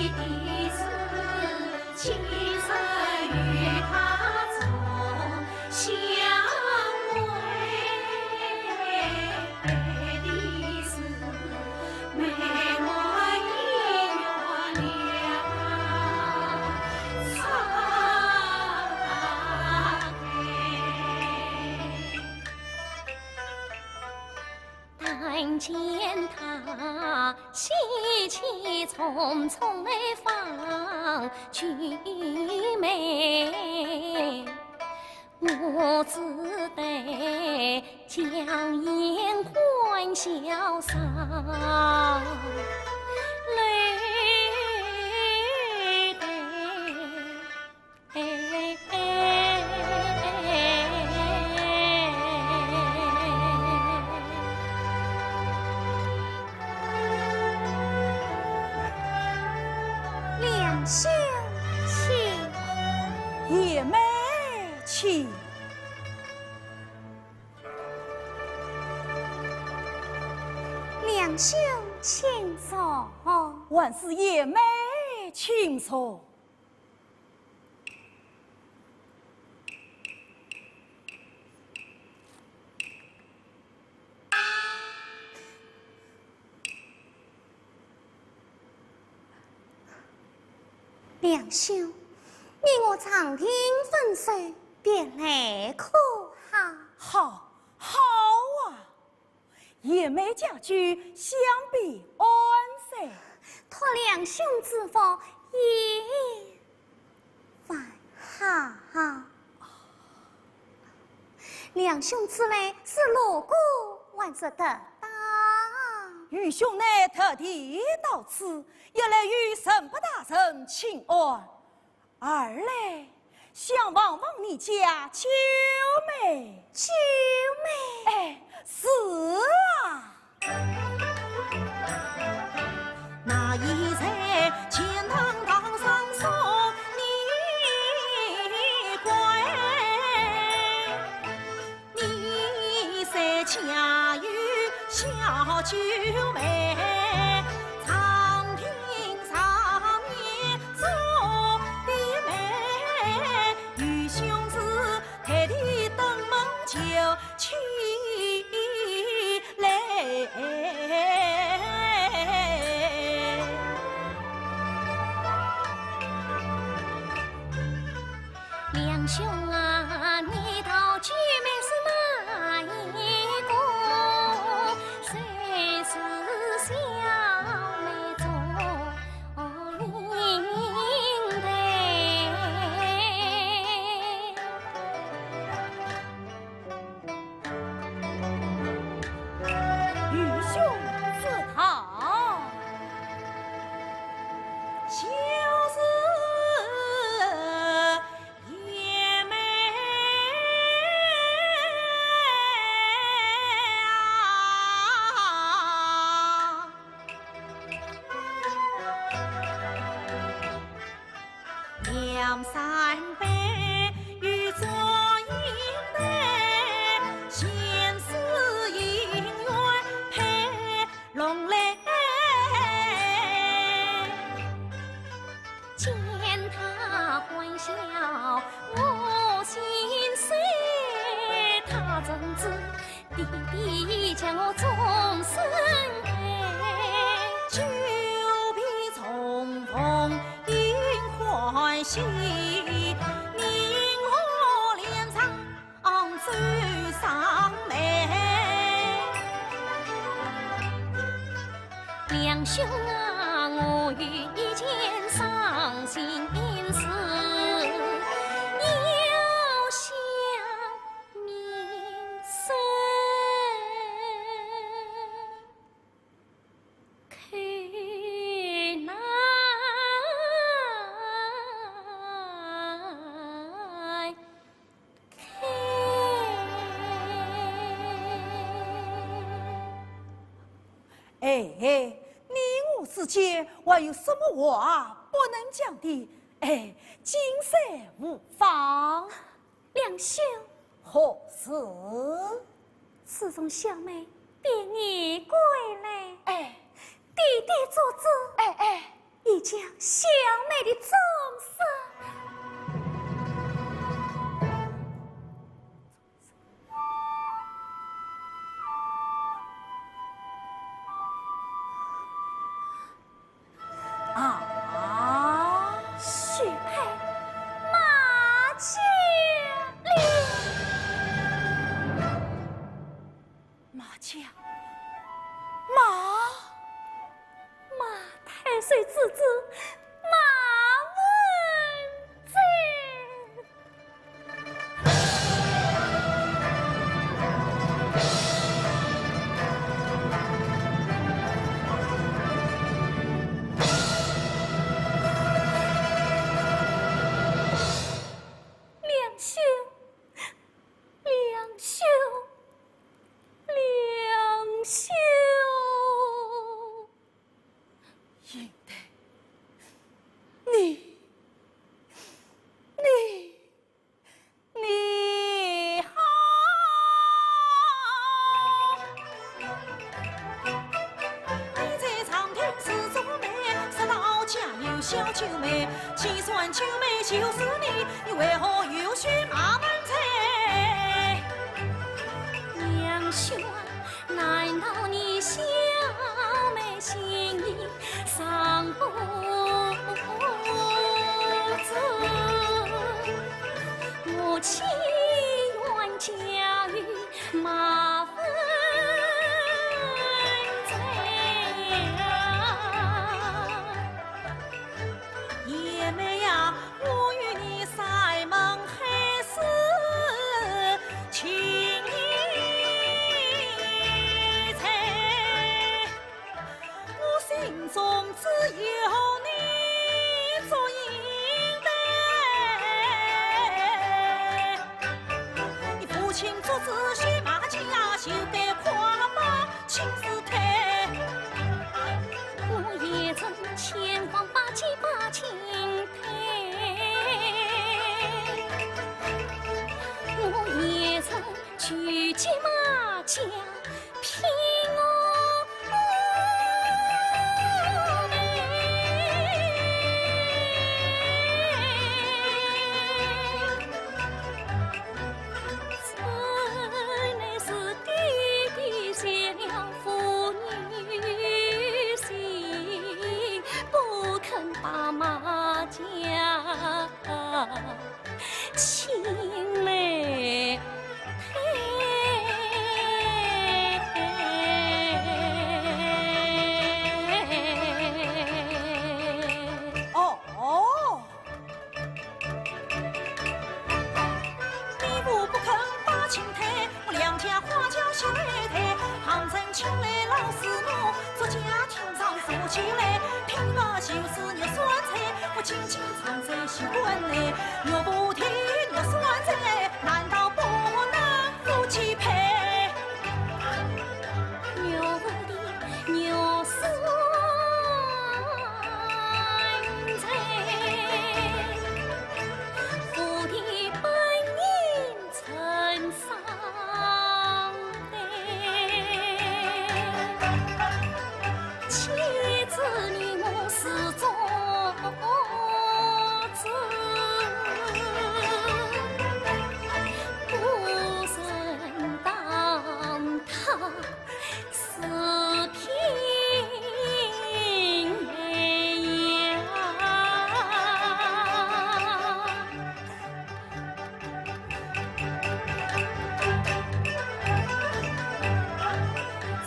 的是情深与他从相偎，的是梅花姻缘了苍开。但见他喜气匆匆地放去眉，我只得将颜欢笑上，泪两兄请，叶梅请。两兄请坐。万事叶梅请坐。两兄，你我常听分手，便来可好？好啊！叶梅家居相比安生，托两兄之福，也还好。两兄此来是路过，还是得到？愚兄乃特地到此，一来与神不大人请安，二来想望望你家秋梅。秋梅，哎，是啊。那一在钱塘岗上送你归，你在家有小九妹，长亭上面做的媒，愚兄是特地登门求起来。两兄啊，你到居妹是哪一个？谁是小妹做领队？愚兄自讨，就是叶梅啊！两三杯与昨饮杯，前世姻缘配龙来。见他欢笑，我心碎。他怎知弟弟将我终身陪？久别重逢应欢喜，令我脸上最伤眉。两兄啊，我有一件伤心事，要向你申开来。哎，你我之间还有什么话不能讲的？哎，今生无妨。两兄，何事？自从小妹便已归来，哎弟弟做主，已将小妹的终身。许配马家了。马家，马太岁之子马文梁兄。应得你好！你在长亭是做媒，说到家有小九妹，计算九妹就是你，你为何又选马文才？梁兄，难道你小妹心意尚不知？我情愿嫁与马文才。爷妹呀，我与你塞门还是情义才，我心中只有你做应得。你父亲做子许马家，就该夸把亲事态。我也曾千方百计把情配，我也曾拒绝马家聘我妹，真乃是弟弟泄了父女心，不肯把马家亲妹你父不肯把亲抬，我两家花轿小来抬，杭州请来老师母，做家庭上扶起来，拼个就是肉酸菜，我紧紧藏在心关内，肉不甜肉酸菜，难道不能夫妻配？牛的牛酸菜，父的本应曾丧的，妻子你母是做子，不曾当他四平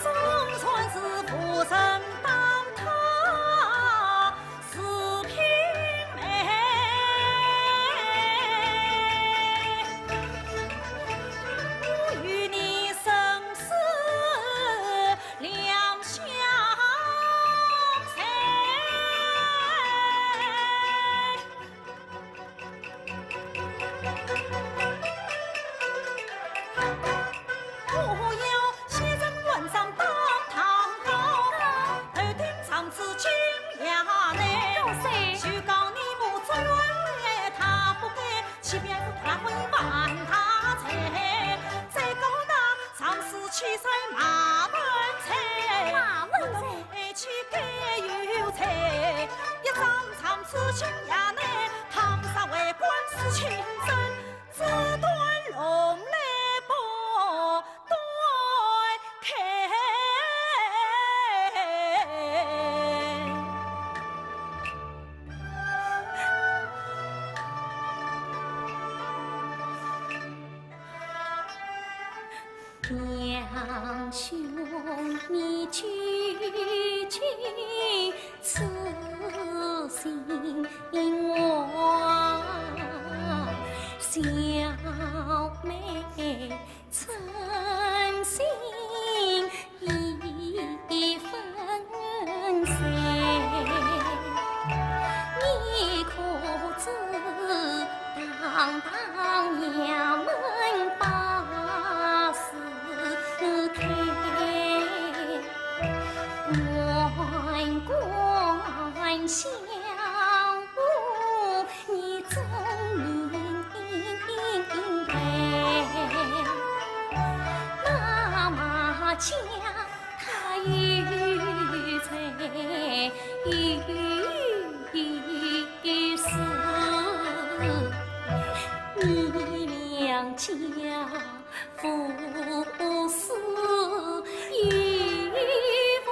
总算是不曾当他四平妹。我与你生死两相随。我要写在文上当堂高，头顶长子金牙内，就讲你母做冤来，他不该，欺骗他会犯他财，再讲那上司气塞马文才，马文才爱妻该有才，一此情衙内，堂上为官司清真，只端龙来不对开。娘兄，你究竟此心我，小妹诚心一分散，你可知堂衙门把事开，官相护，你真明白。那么将他育才育死，你两家父死与不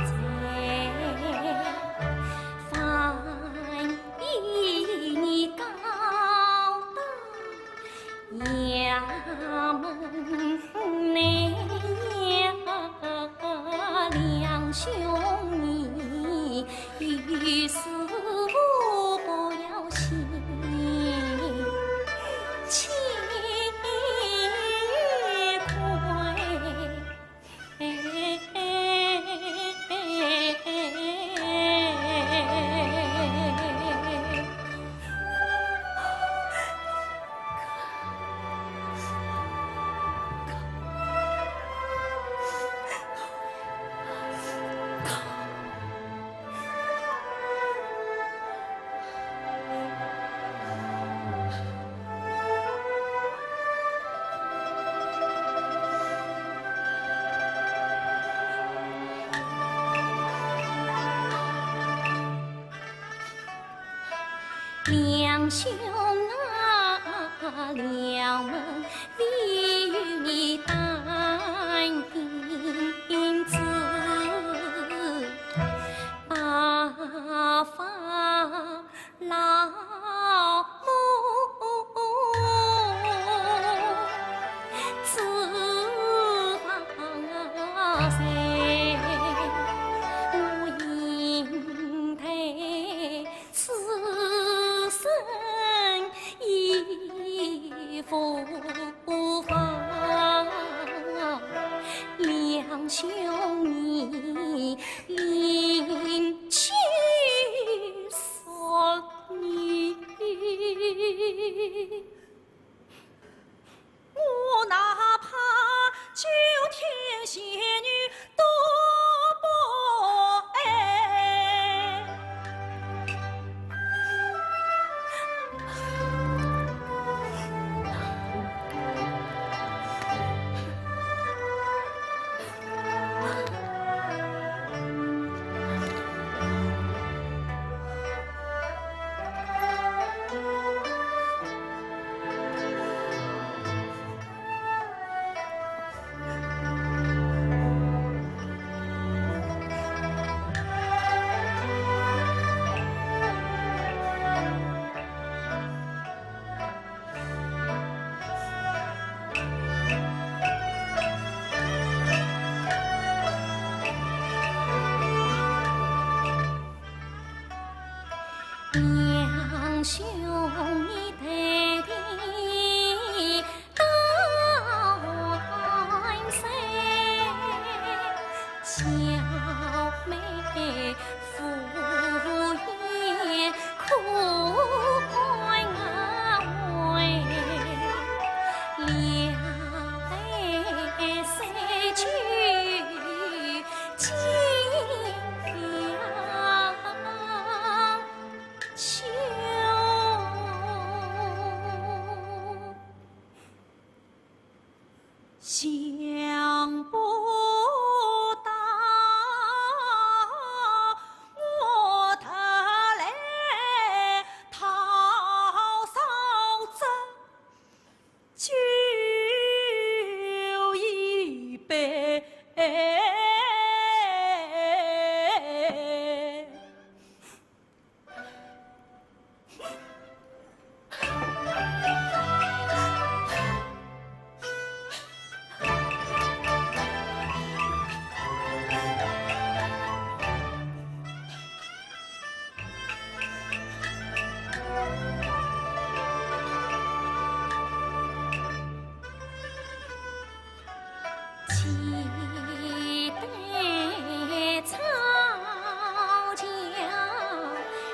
在，反以你高到衙门内，两兄你于死不要心。轻两兄啊，两门必与你担银子，把法老母自放谁？我应配此生一福放，两兄你领去送女。我哪怕九天仙女都不爱。两兄你得的到万岁，小妹敷衍苦快为，两杯水去尽了秋。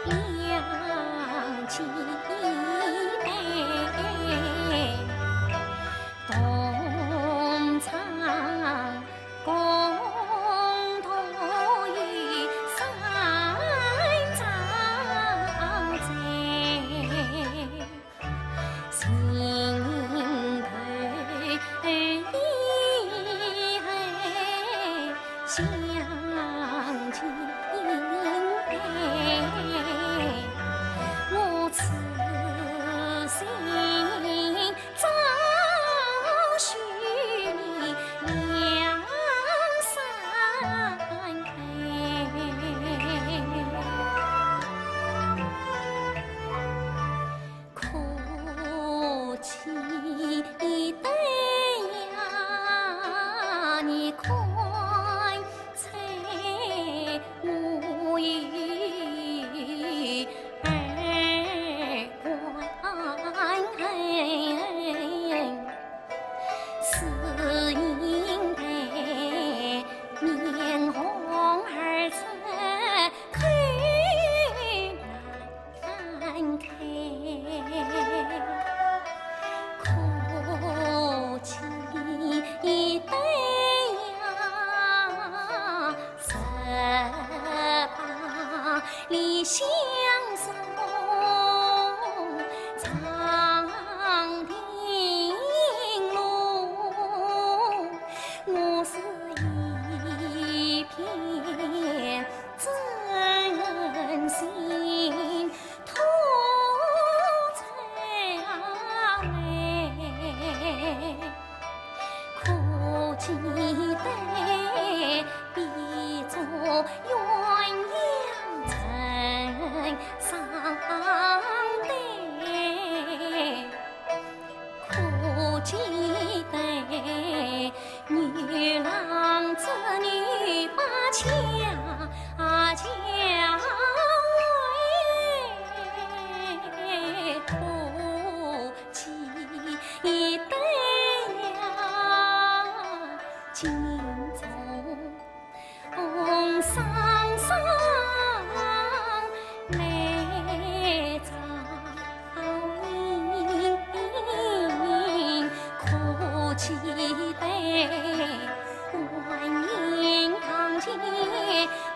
两肩背，同唱共同与三丈贼，心头相敬佩，我此心早许你两三回，可期待呀，你快猜我与儿关，是应该面红耳赤口难开。可期待呀，18里相送长亭路，我是一片真心托在位，可期待必作鸳鸯成双对，可期待女郎织女把家为，可期待呀，今从山上来找应，可期待观音堂前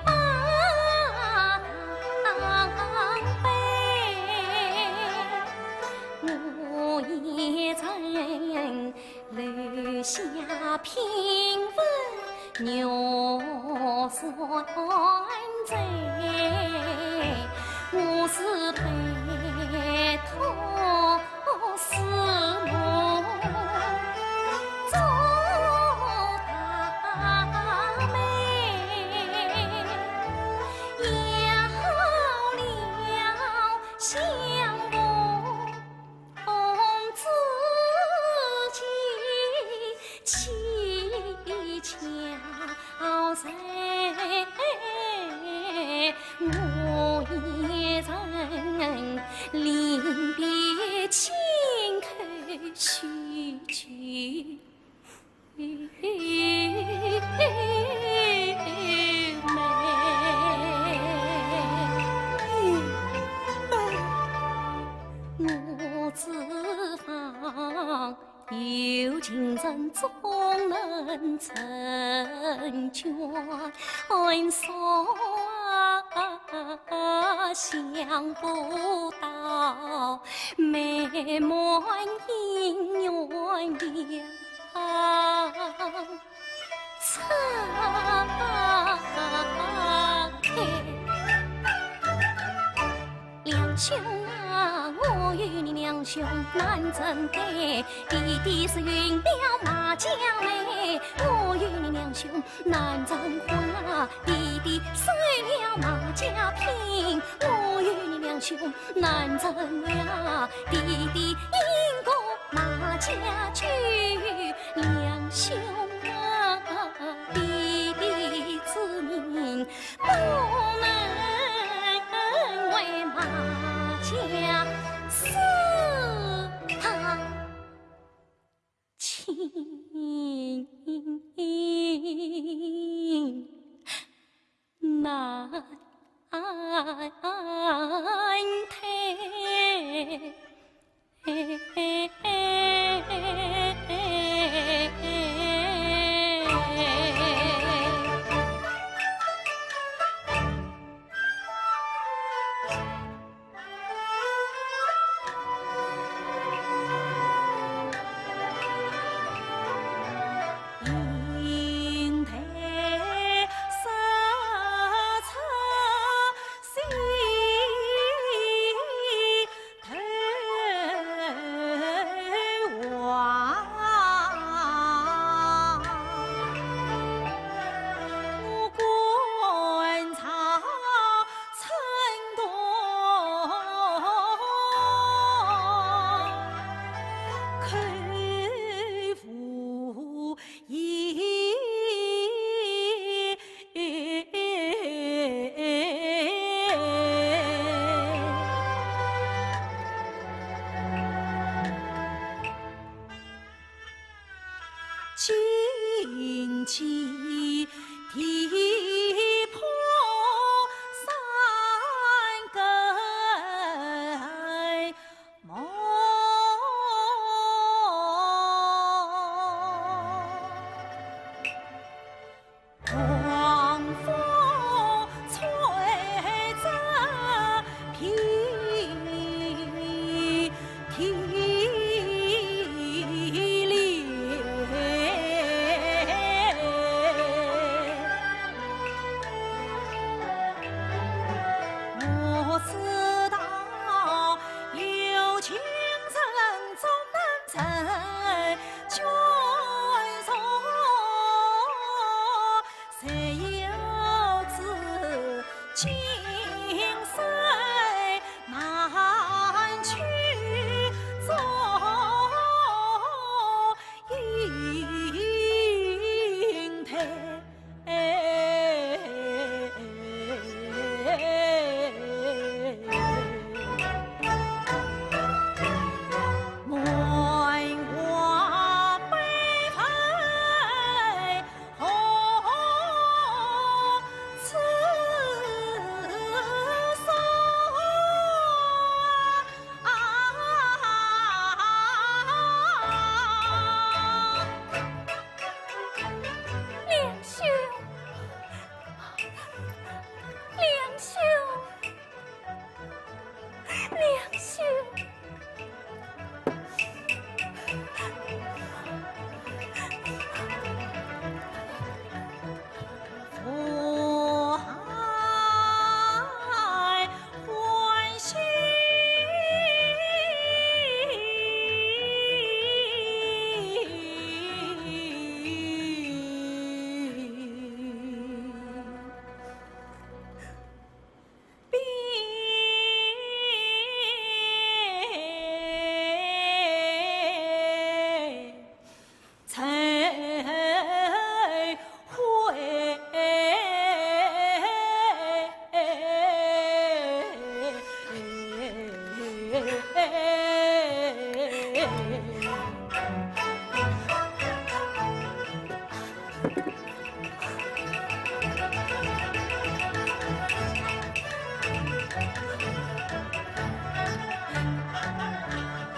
把堂杯，我也曾留下平分牛酸贼，我是陪托师母做大妹，要了相公自己乞巧在，我也曾临别亲口许句我自放有情人总能成全，所想不到美满姻缘呀，岔开。两兄啊，我与你两兄难争对，弟弟是运了马家妹，我与你两兄难争花，弟弟碎了马家聘，我与你两兄难争呀，弟弟因过马家去，两兄啊，弟弟之命不能为马家死他亲难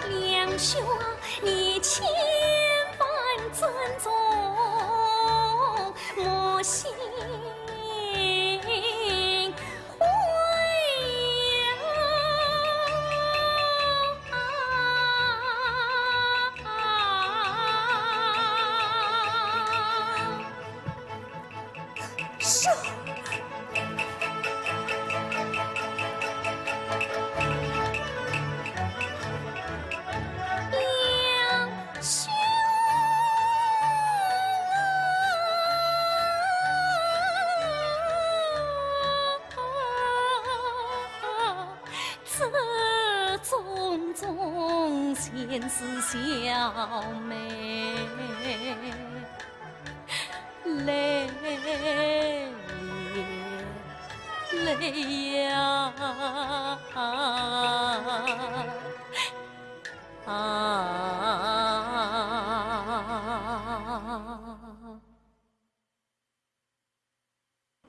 两兄，你千万珍重，莫心灰是。两兄这种种先是小妹泪泪呀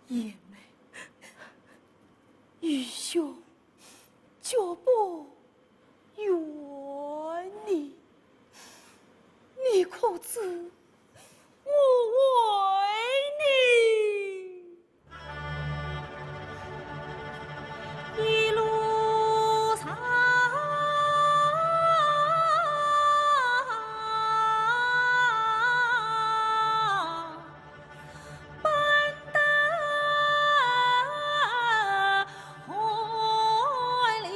爷们，愚兄脚步远你，你可知我为你一路上奔得怀里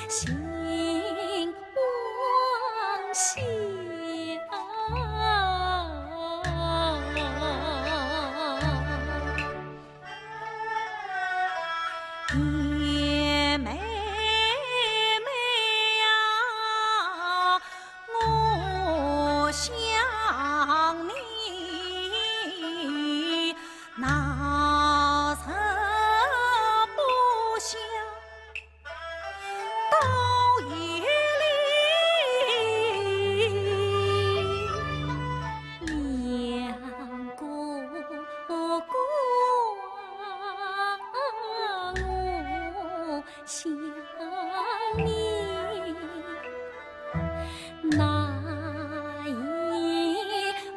心往下。叶妹妹呀，我想你，哪曾不想到夜里两哥哥我想你，哪一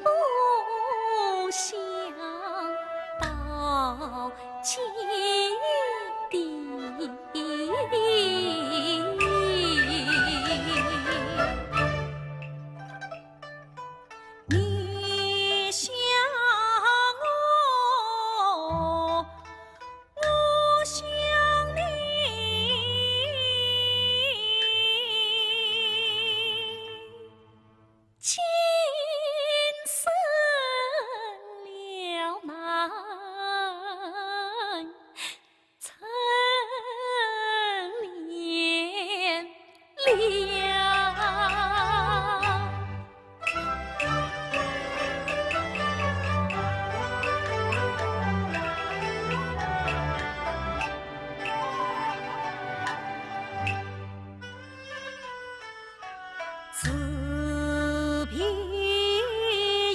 不想到结底？你想我，我想你，情深了难成连了。自凭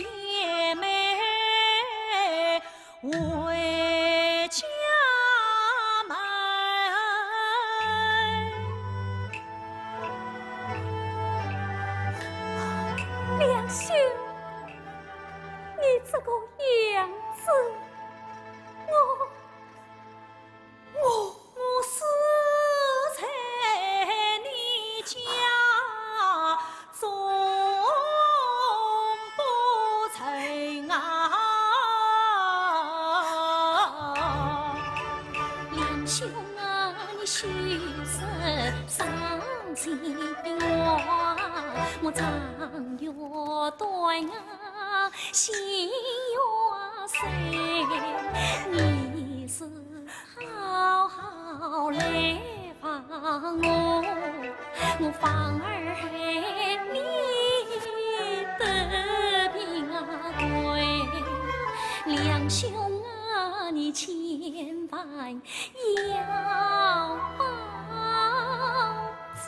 叶妹为家门，梁兄，你这个样子，我是在你家中不成啊，梁兄啊，你须身上前的我常有对啊心愿碎，你是好好来访我反而你得病啊归，梁兄啊，你千万要保重。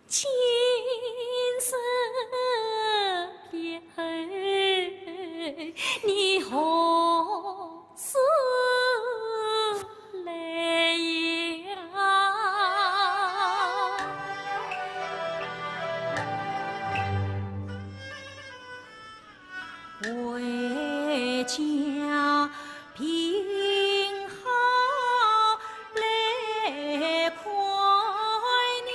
情深别恨，你何时来呀？为家平好来快你，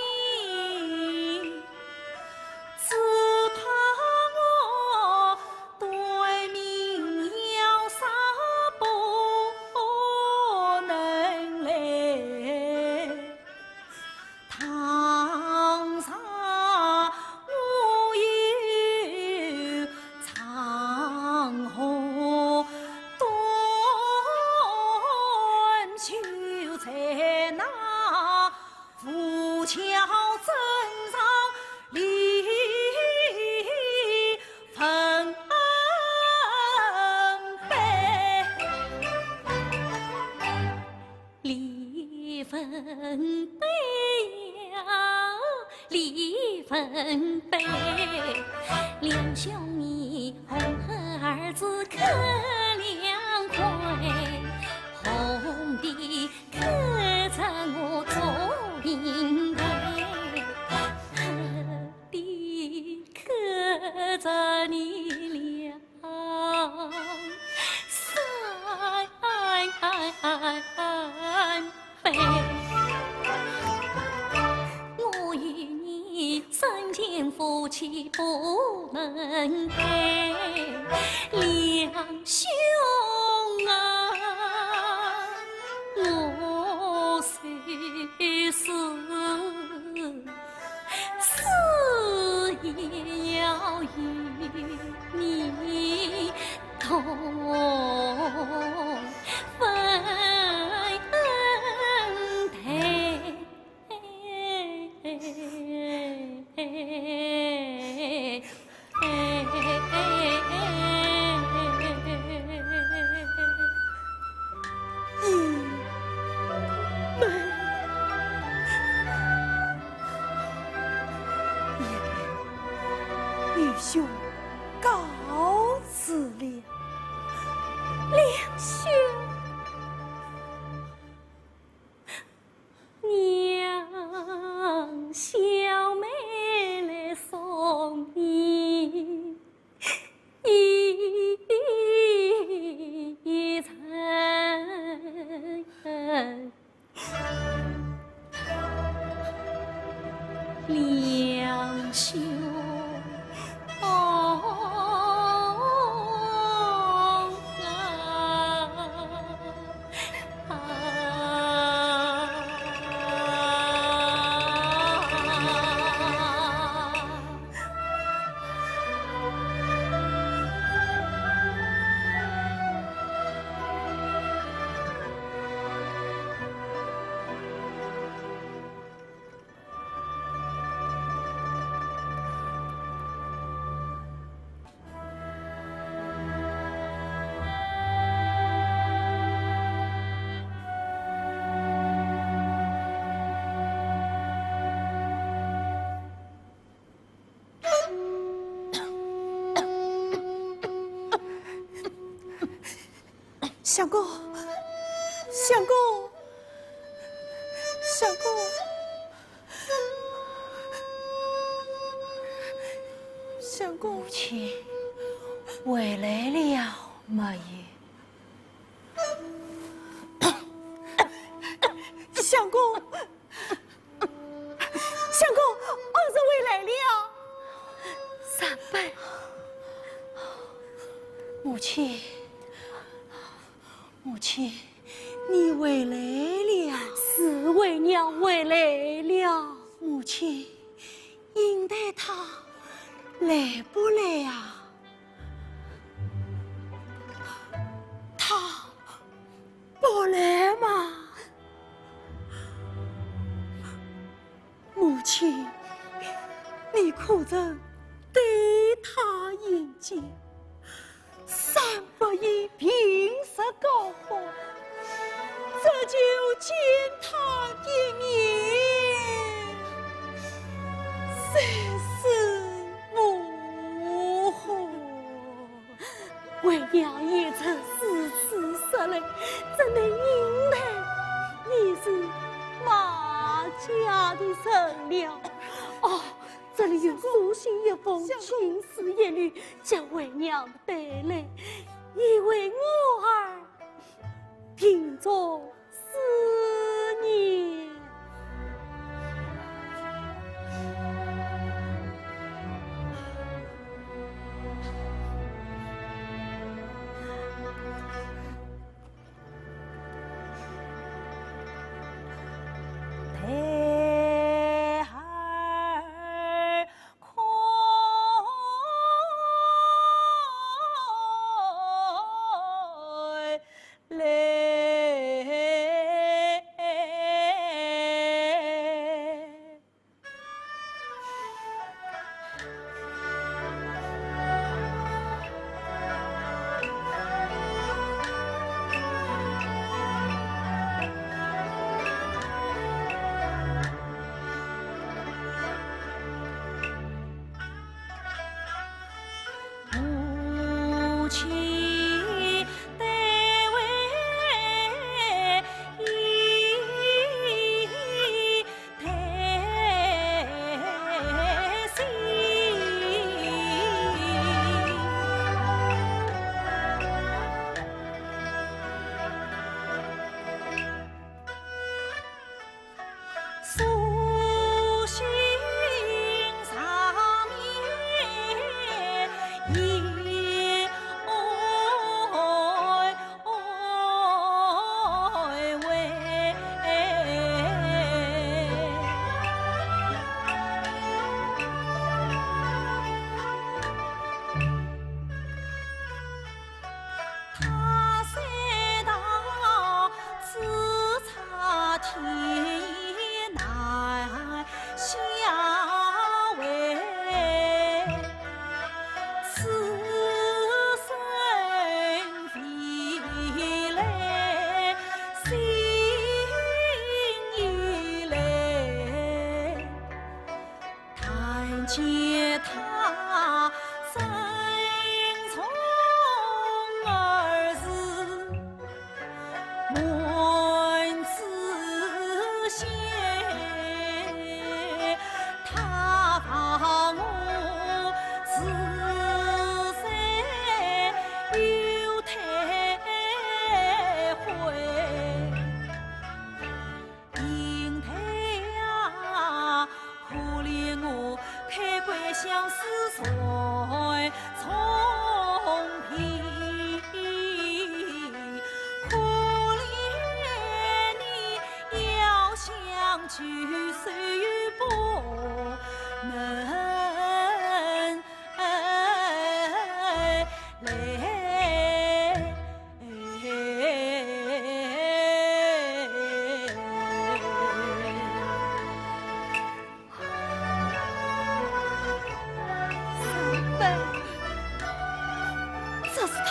只怕我对命要杀不能来，堂上无有长河断秋在那浮桥镇上离分悲，离分悲呀，离分悲，两兄你红和儿子可两回，红的可着我做银杯，黑的可着你俩三杯。我与你生前夫妻不能配，两兄啊，我与你同分玉兄告辞了。两兄，娘小妹来送你一程。两兄。相公，相公，相公，相公，母亲回来了没有？相公，相公，儿子回来了。三伯，母亲。母亲，你回来了。是为娘回来了。母亲，应待他来不来啊？他不来吗？母亲，你可曾对他引荐300亿平时高峰，这就见他一面，谁是母后？为娘也曾丝丝色泪，怎能应来你是马家的人了？哦。这里有书信一封，情丝一缕，将为娘带来，以为我儿凭着思念。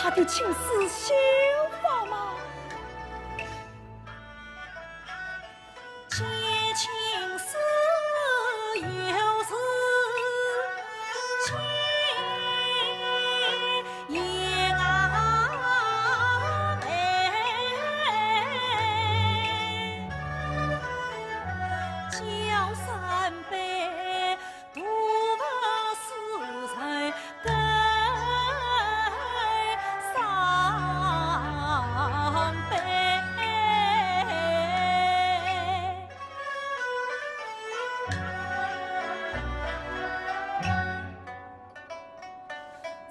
他的情丝绣发吗？借情丝又是情意啊妹，叫三杯独不是才更三杯。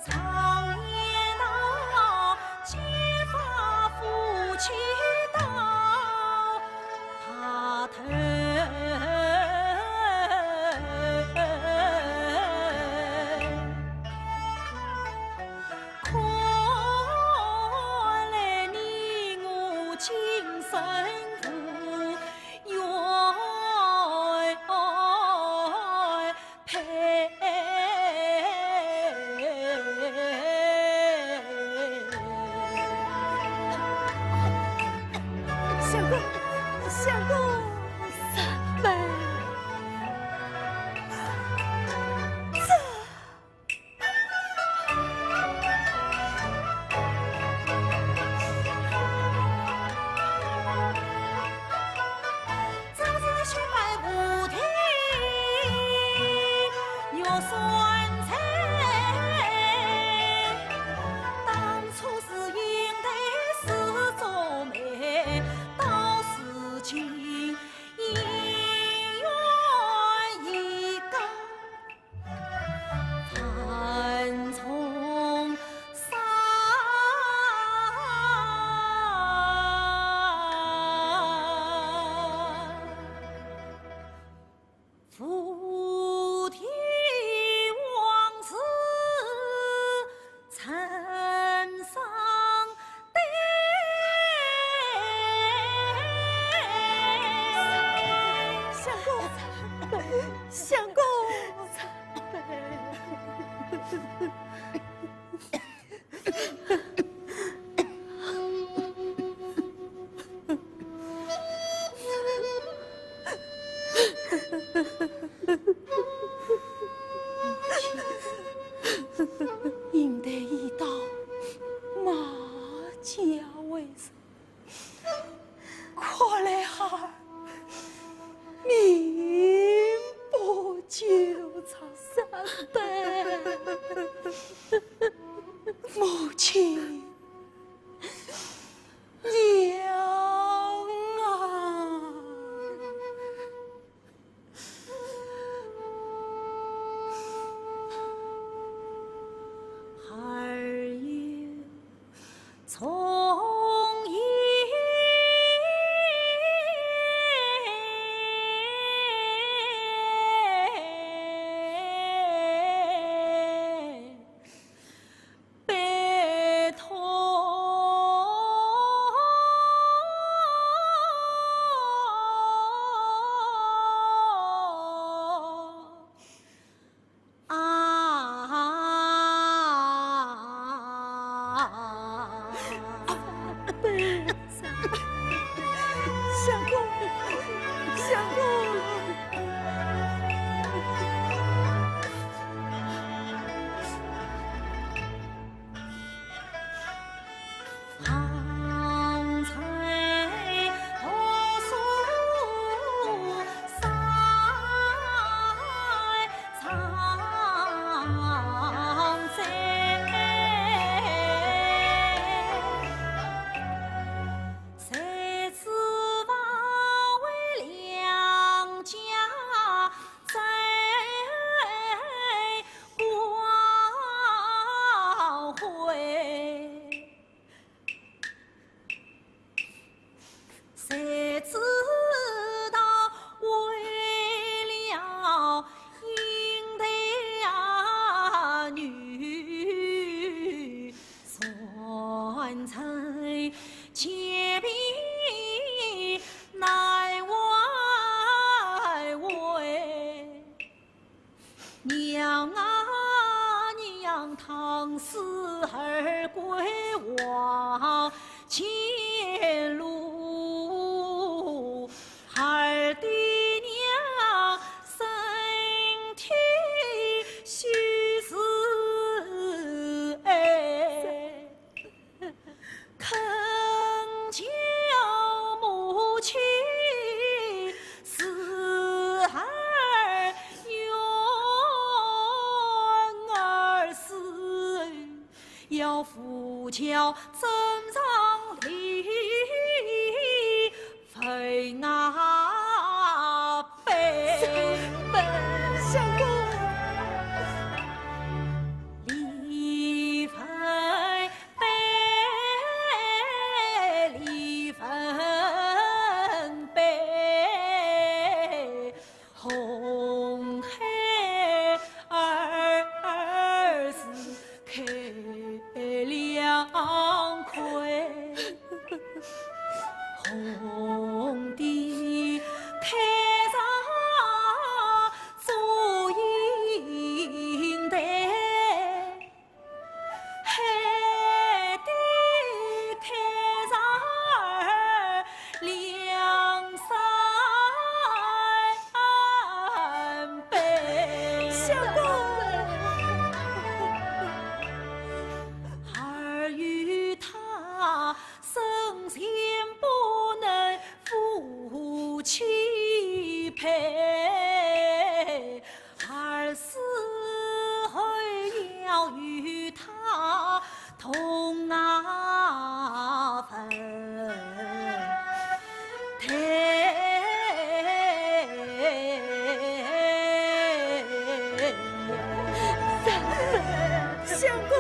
常言道，结发夫妻到，他头。看来你我今生无缘配。相公，相公，三妹，早知雪白无题，又酸菜。当初是应得是做媒，到如今一愿一刚，凡从三。菩提往事呈上对，相公，相公，应得一道马家为生，可怜孩儿命不久长三辈，母亲娘啊！孩儿有从医。白相思儿归往前路，儿的娘身体虚死哎，恳求母亲死儿冤儿死，要扶教增长里飞啊飞。相公，离分悲，离分悲，红黑儿子开两亏，红的开上足银带，黑的开上两三杯。相公，儿与他生前不能夫妻配，儿死后要与他同那坟。相公，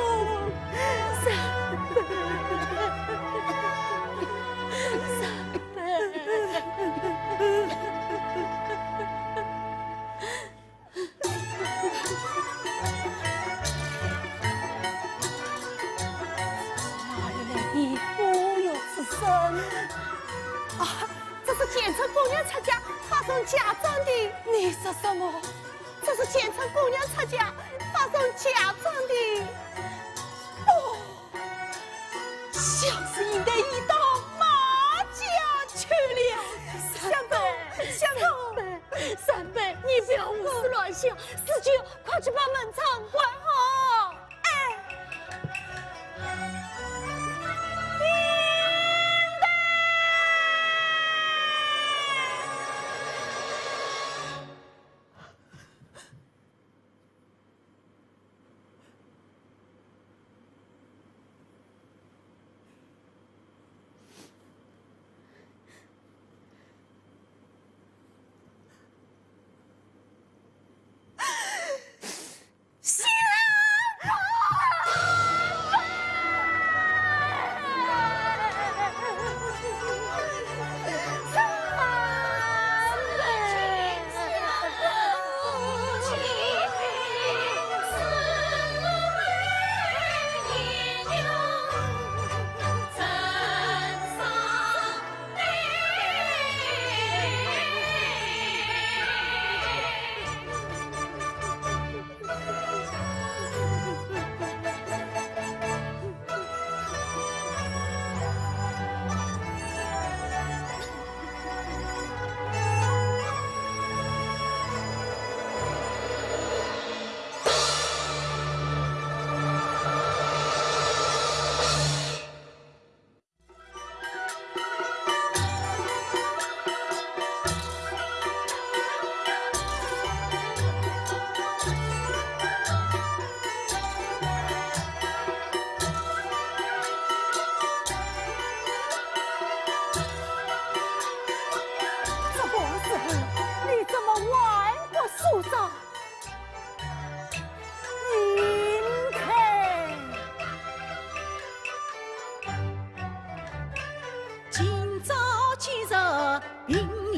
你不由此生啊！这是简城姑娘出嫁发生假证的。你说什么？这是简城姑娘出嫁发生假证的。哦，像是引得一到马家去了。相公，相公，三妹，你不要胡思乱想，四舅，快去把门窗关好。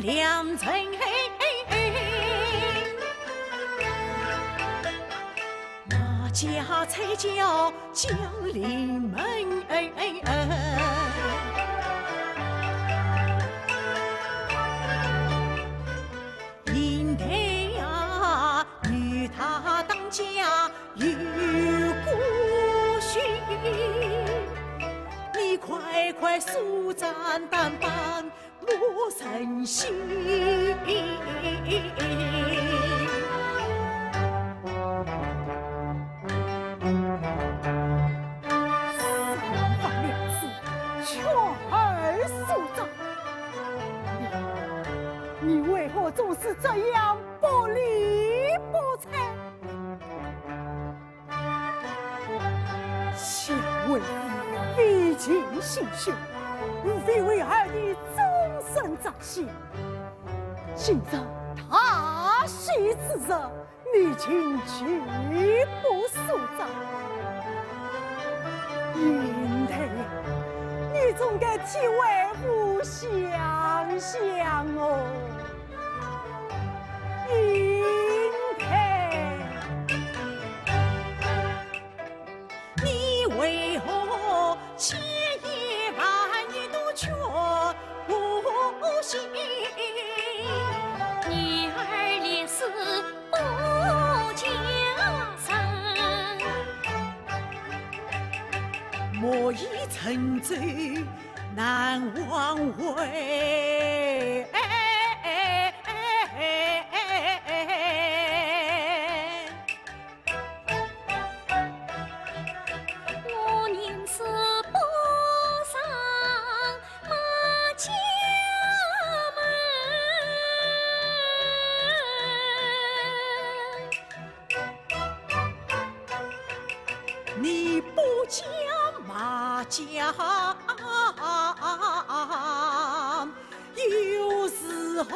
良辰，马家才叫将临门，应得呀，与他当家有过。快舒展胆板，莫神心。你为何总是这样不理不睬？小为费尽心血，无非为儿的终身着想。今日他喜之日，你竟绝不sup掌。英台，你总该替为父想想哦。英台，你为何千言万语都却不信？你儿烈士不江山，莫以沉醉难忘怀。我宁死不上马家门。你不讲马家，有时候。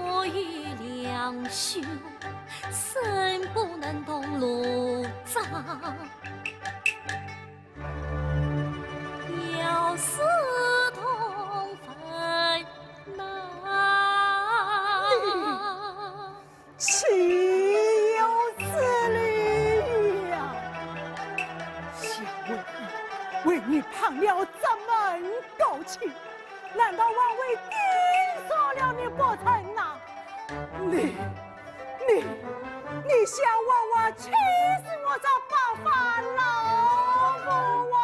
我与两兄生不能同路长，要是同分难。岂有此理呀！小为你判了这门勾情，难道王为定说了你不成呐？你想我气死我这白发老母啊！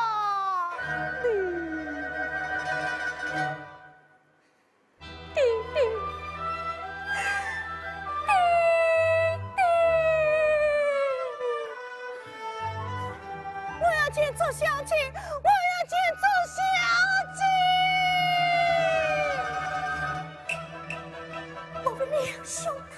弟弟，我要见做小姐，我要见做小姐。我们两兄他。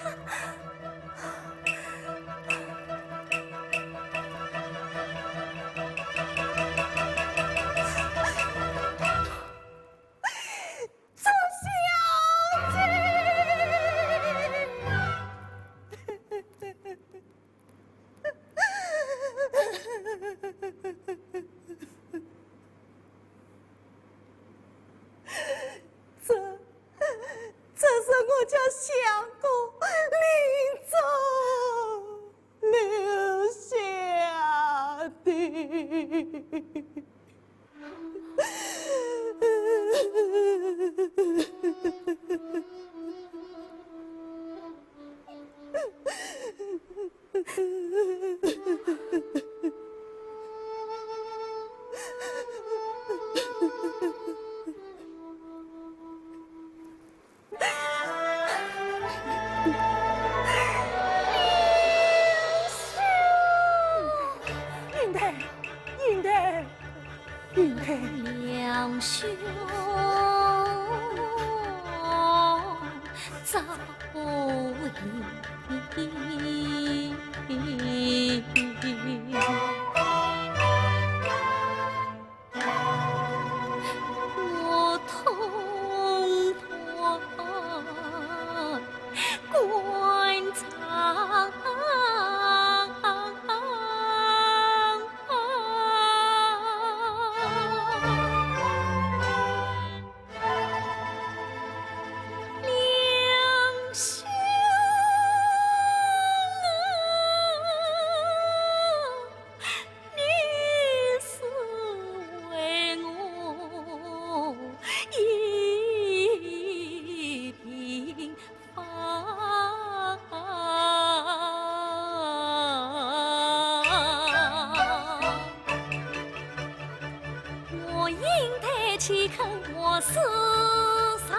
这是我家相公临走留下的。两兄早已。我痛破骨世上。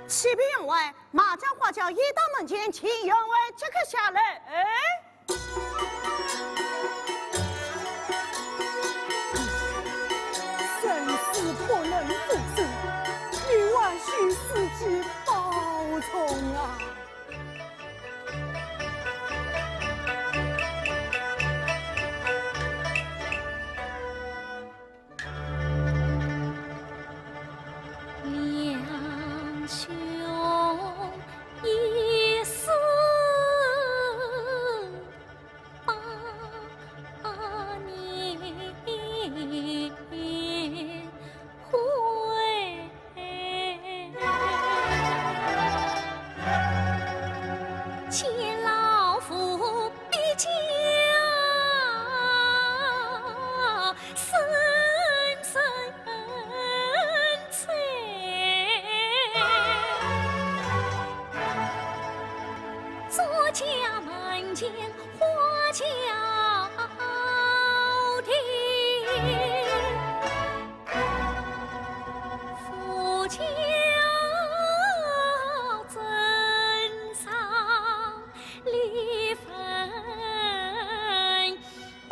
启禀员外，马家花轿一到门前，请员外即刻下来。生死不能复生，你万须自己保重啊！两兄一死8年回，见老夫必将深深催，作家门前花轿停，夫妻枕上离分悲。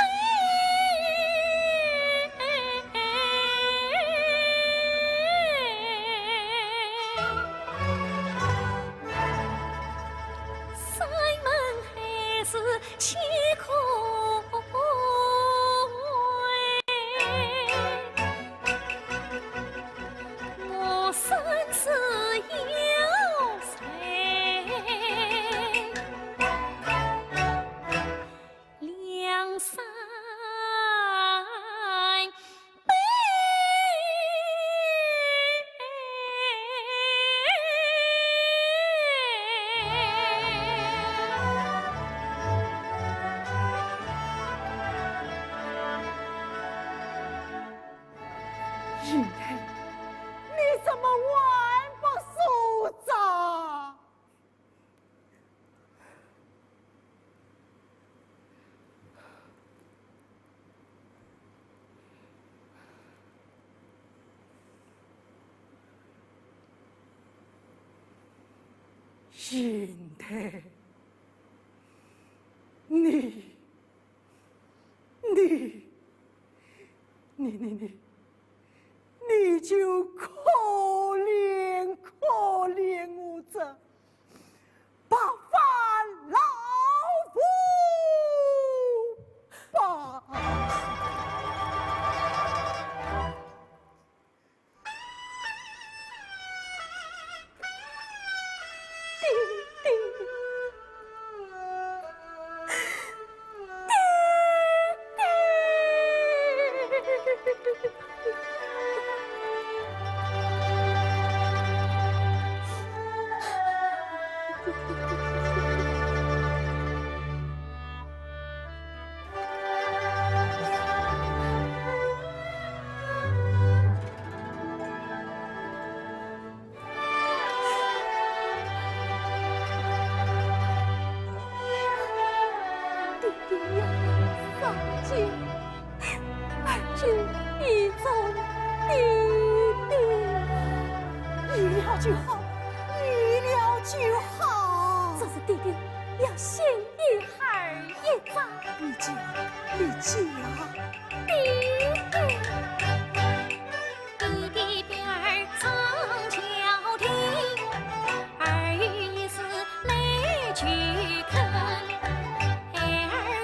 塞门还是凄苦我生死有谁？梁山北。云台，你怎么还不诉状？云台，你就可怜我这白发老妇吧。就好，预料就好。这是弟弟要先女孩一张。你讲，弟弟边儿长桥亭，儿一是来去看，儿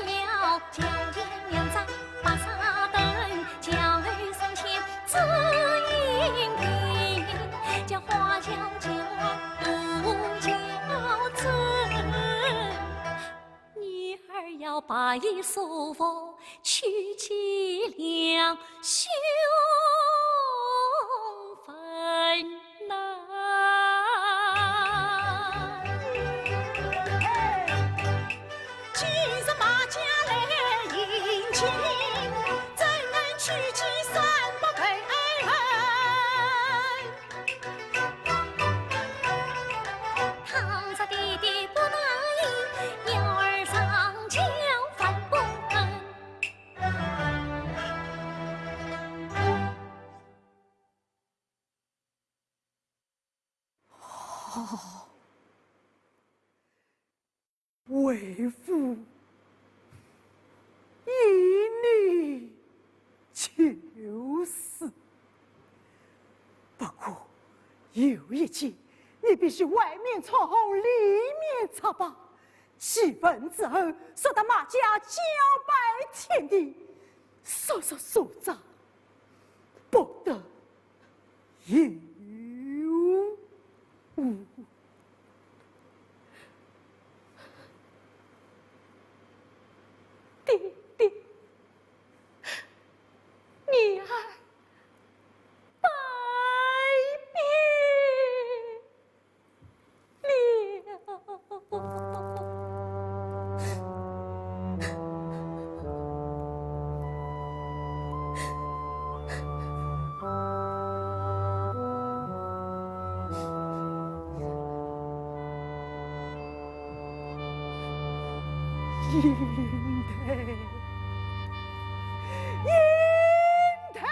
要叫见娘在把纱灯，叫儿上前指引听，叫花轿叫杜轿子，女儿要把衣束缚去计量兄分呐。你就是。不过有一件，你必须外面操红，里面操白。起坟之后，说到马家交拜天地，说杂，不得有误。爹爹，你儿拜别了。英台。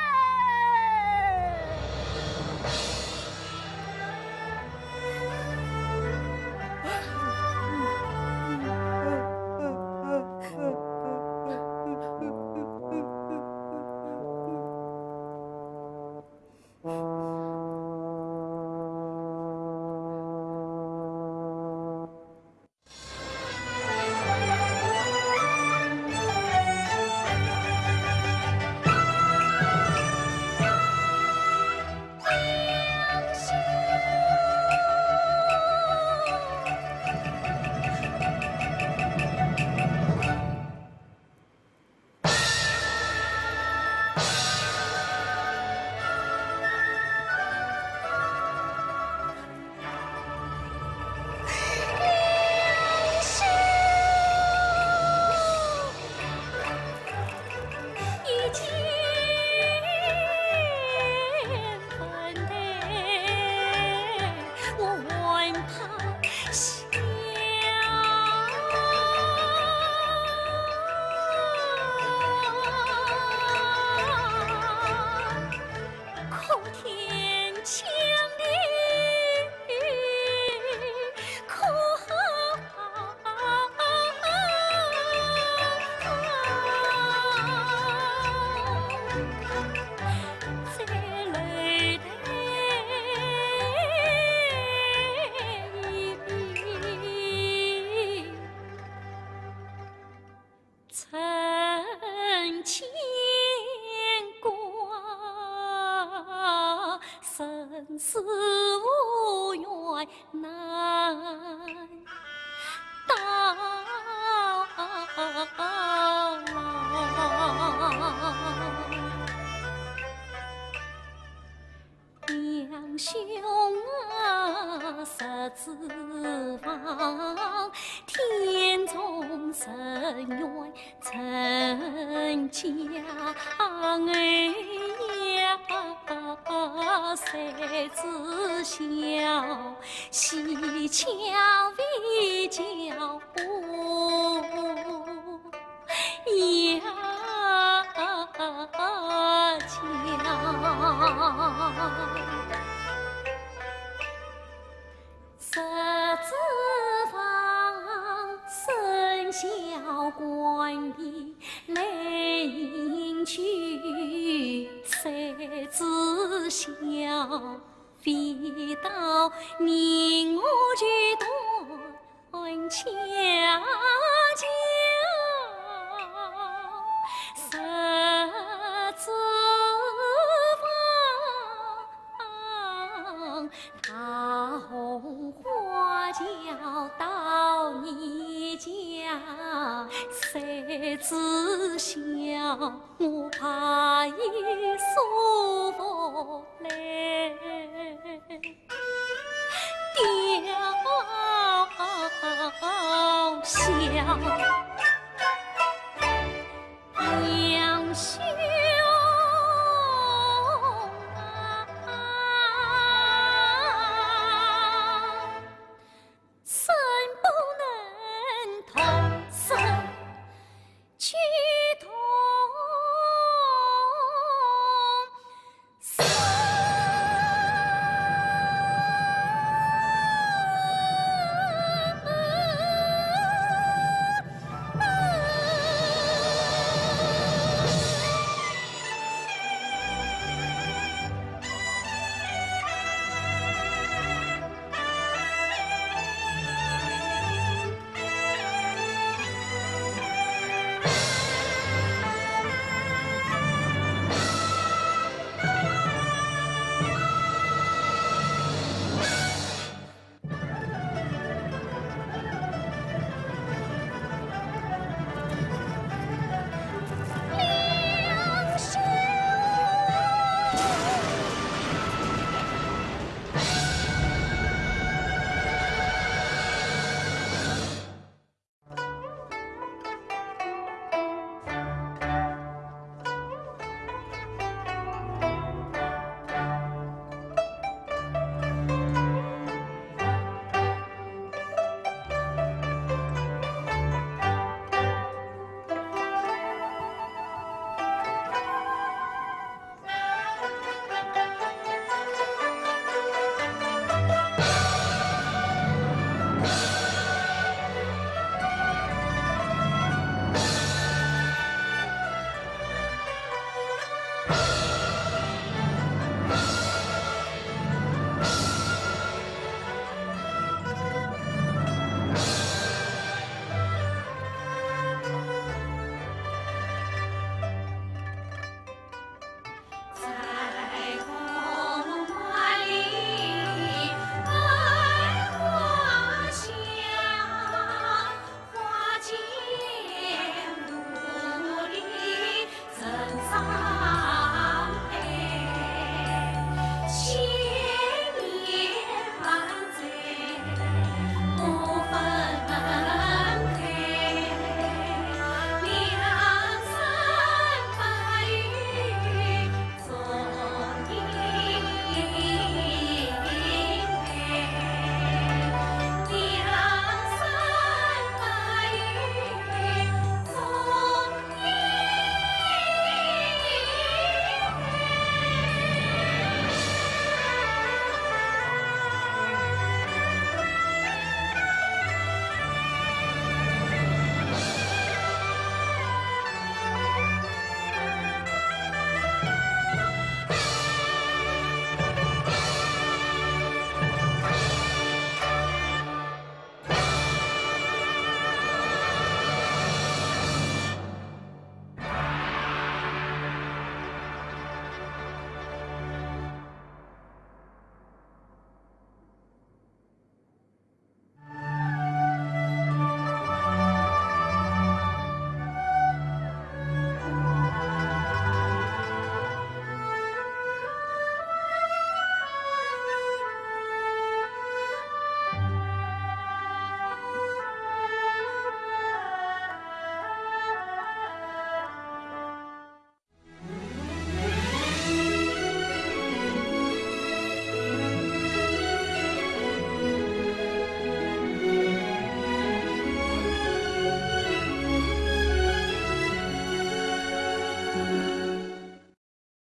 生死无缘难到老，两兄啊十指房，天中神缘成家哎呀，谁知晓西桥为交呀桥，十指房生肖官的来迎娶，谁知晓飞到宁我去断桥桥，十指房桃花轿到你家，谁知晓我怕已疏忽来吊销。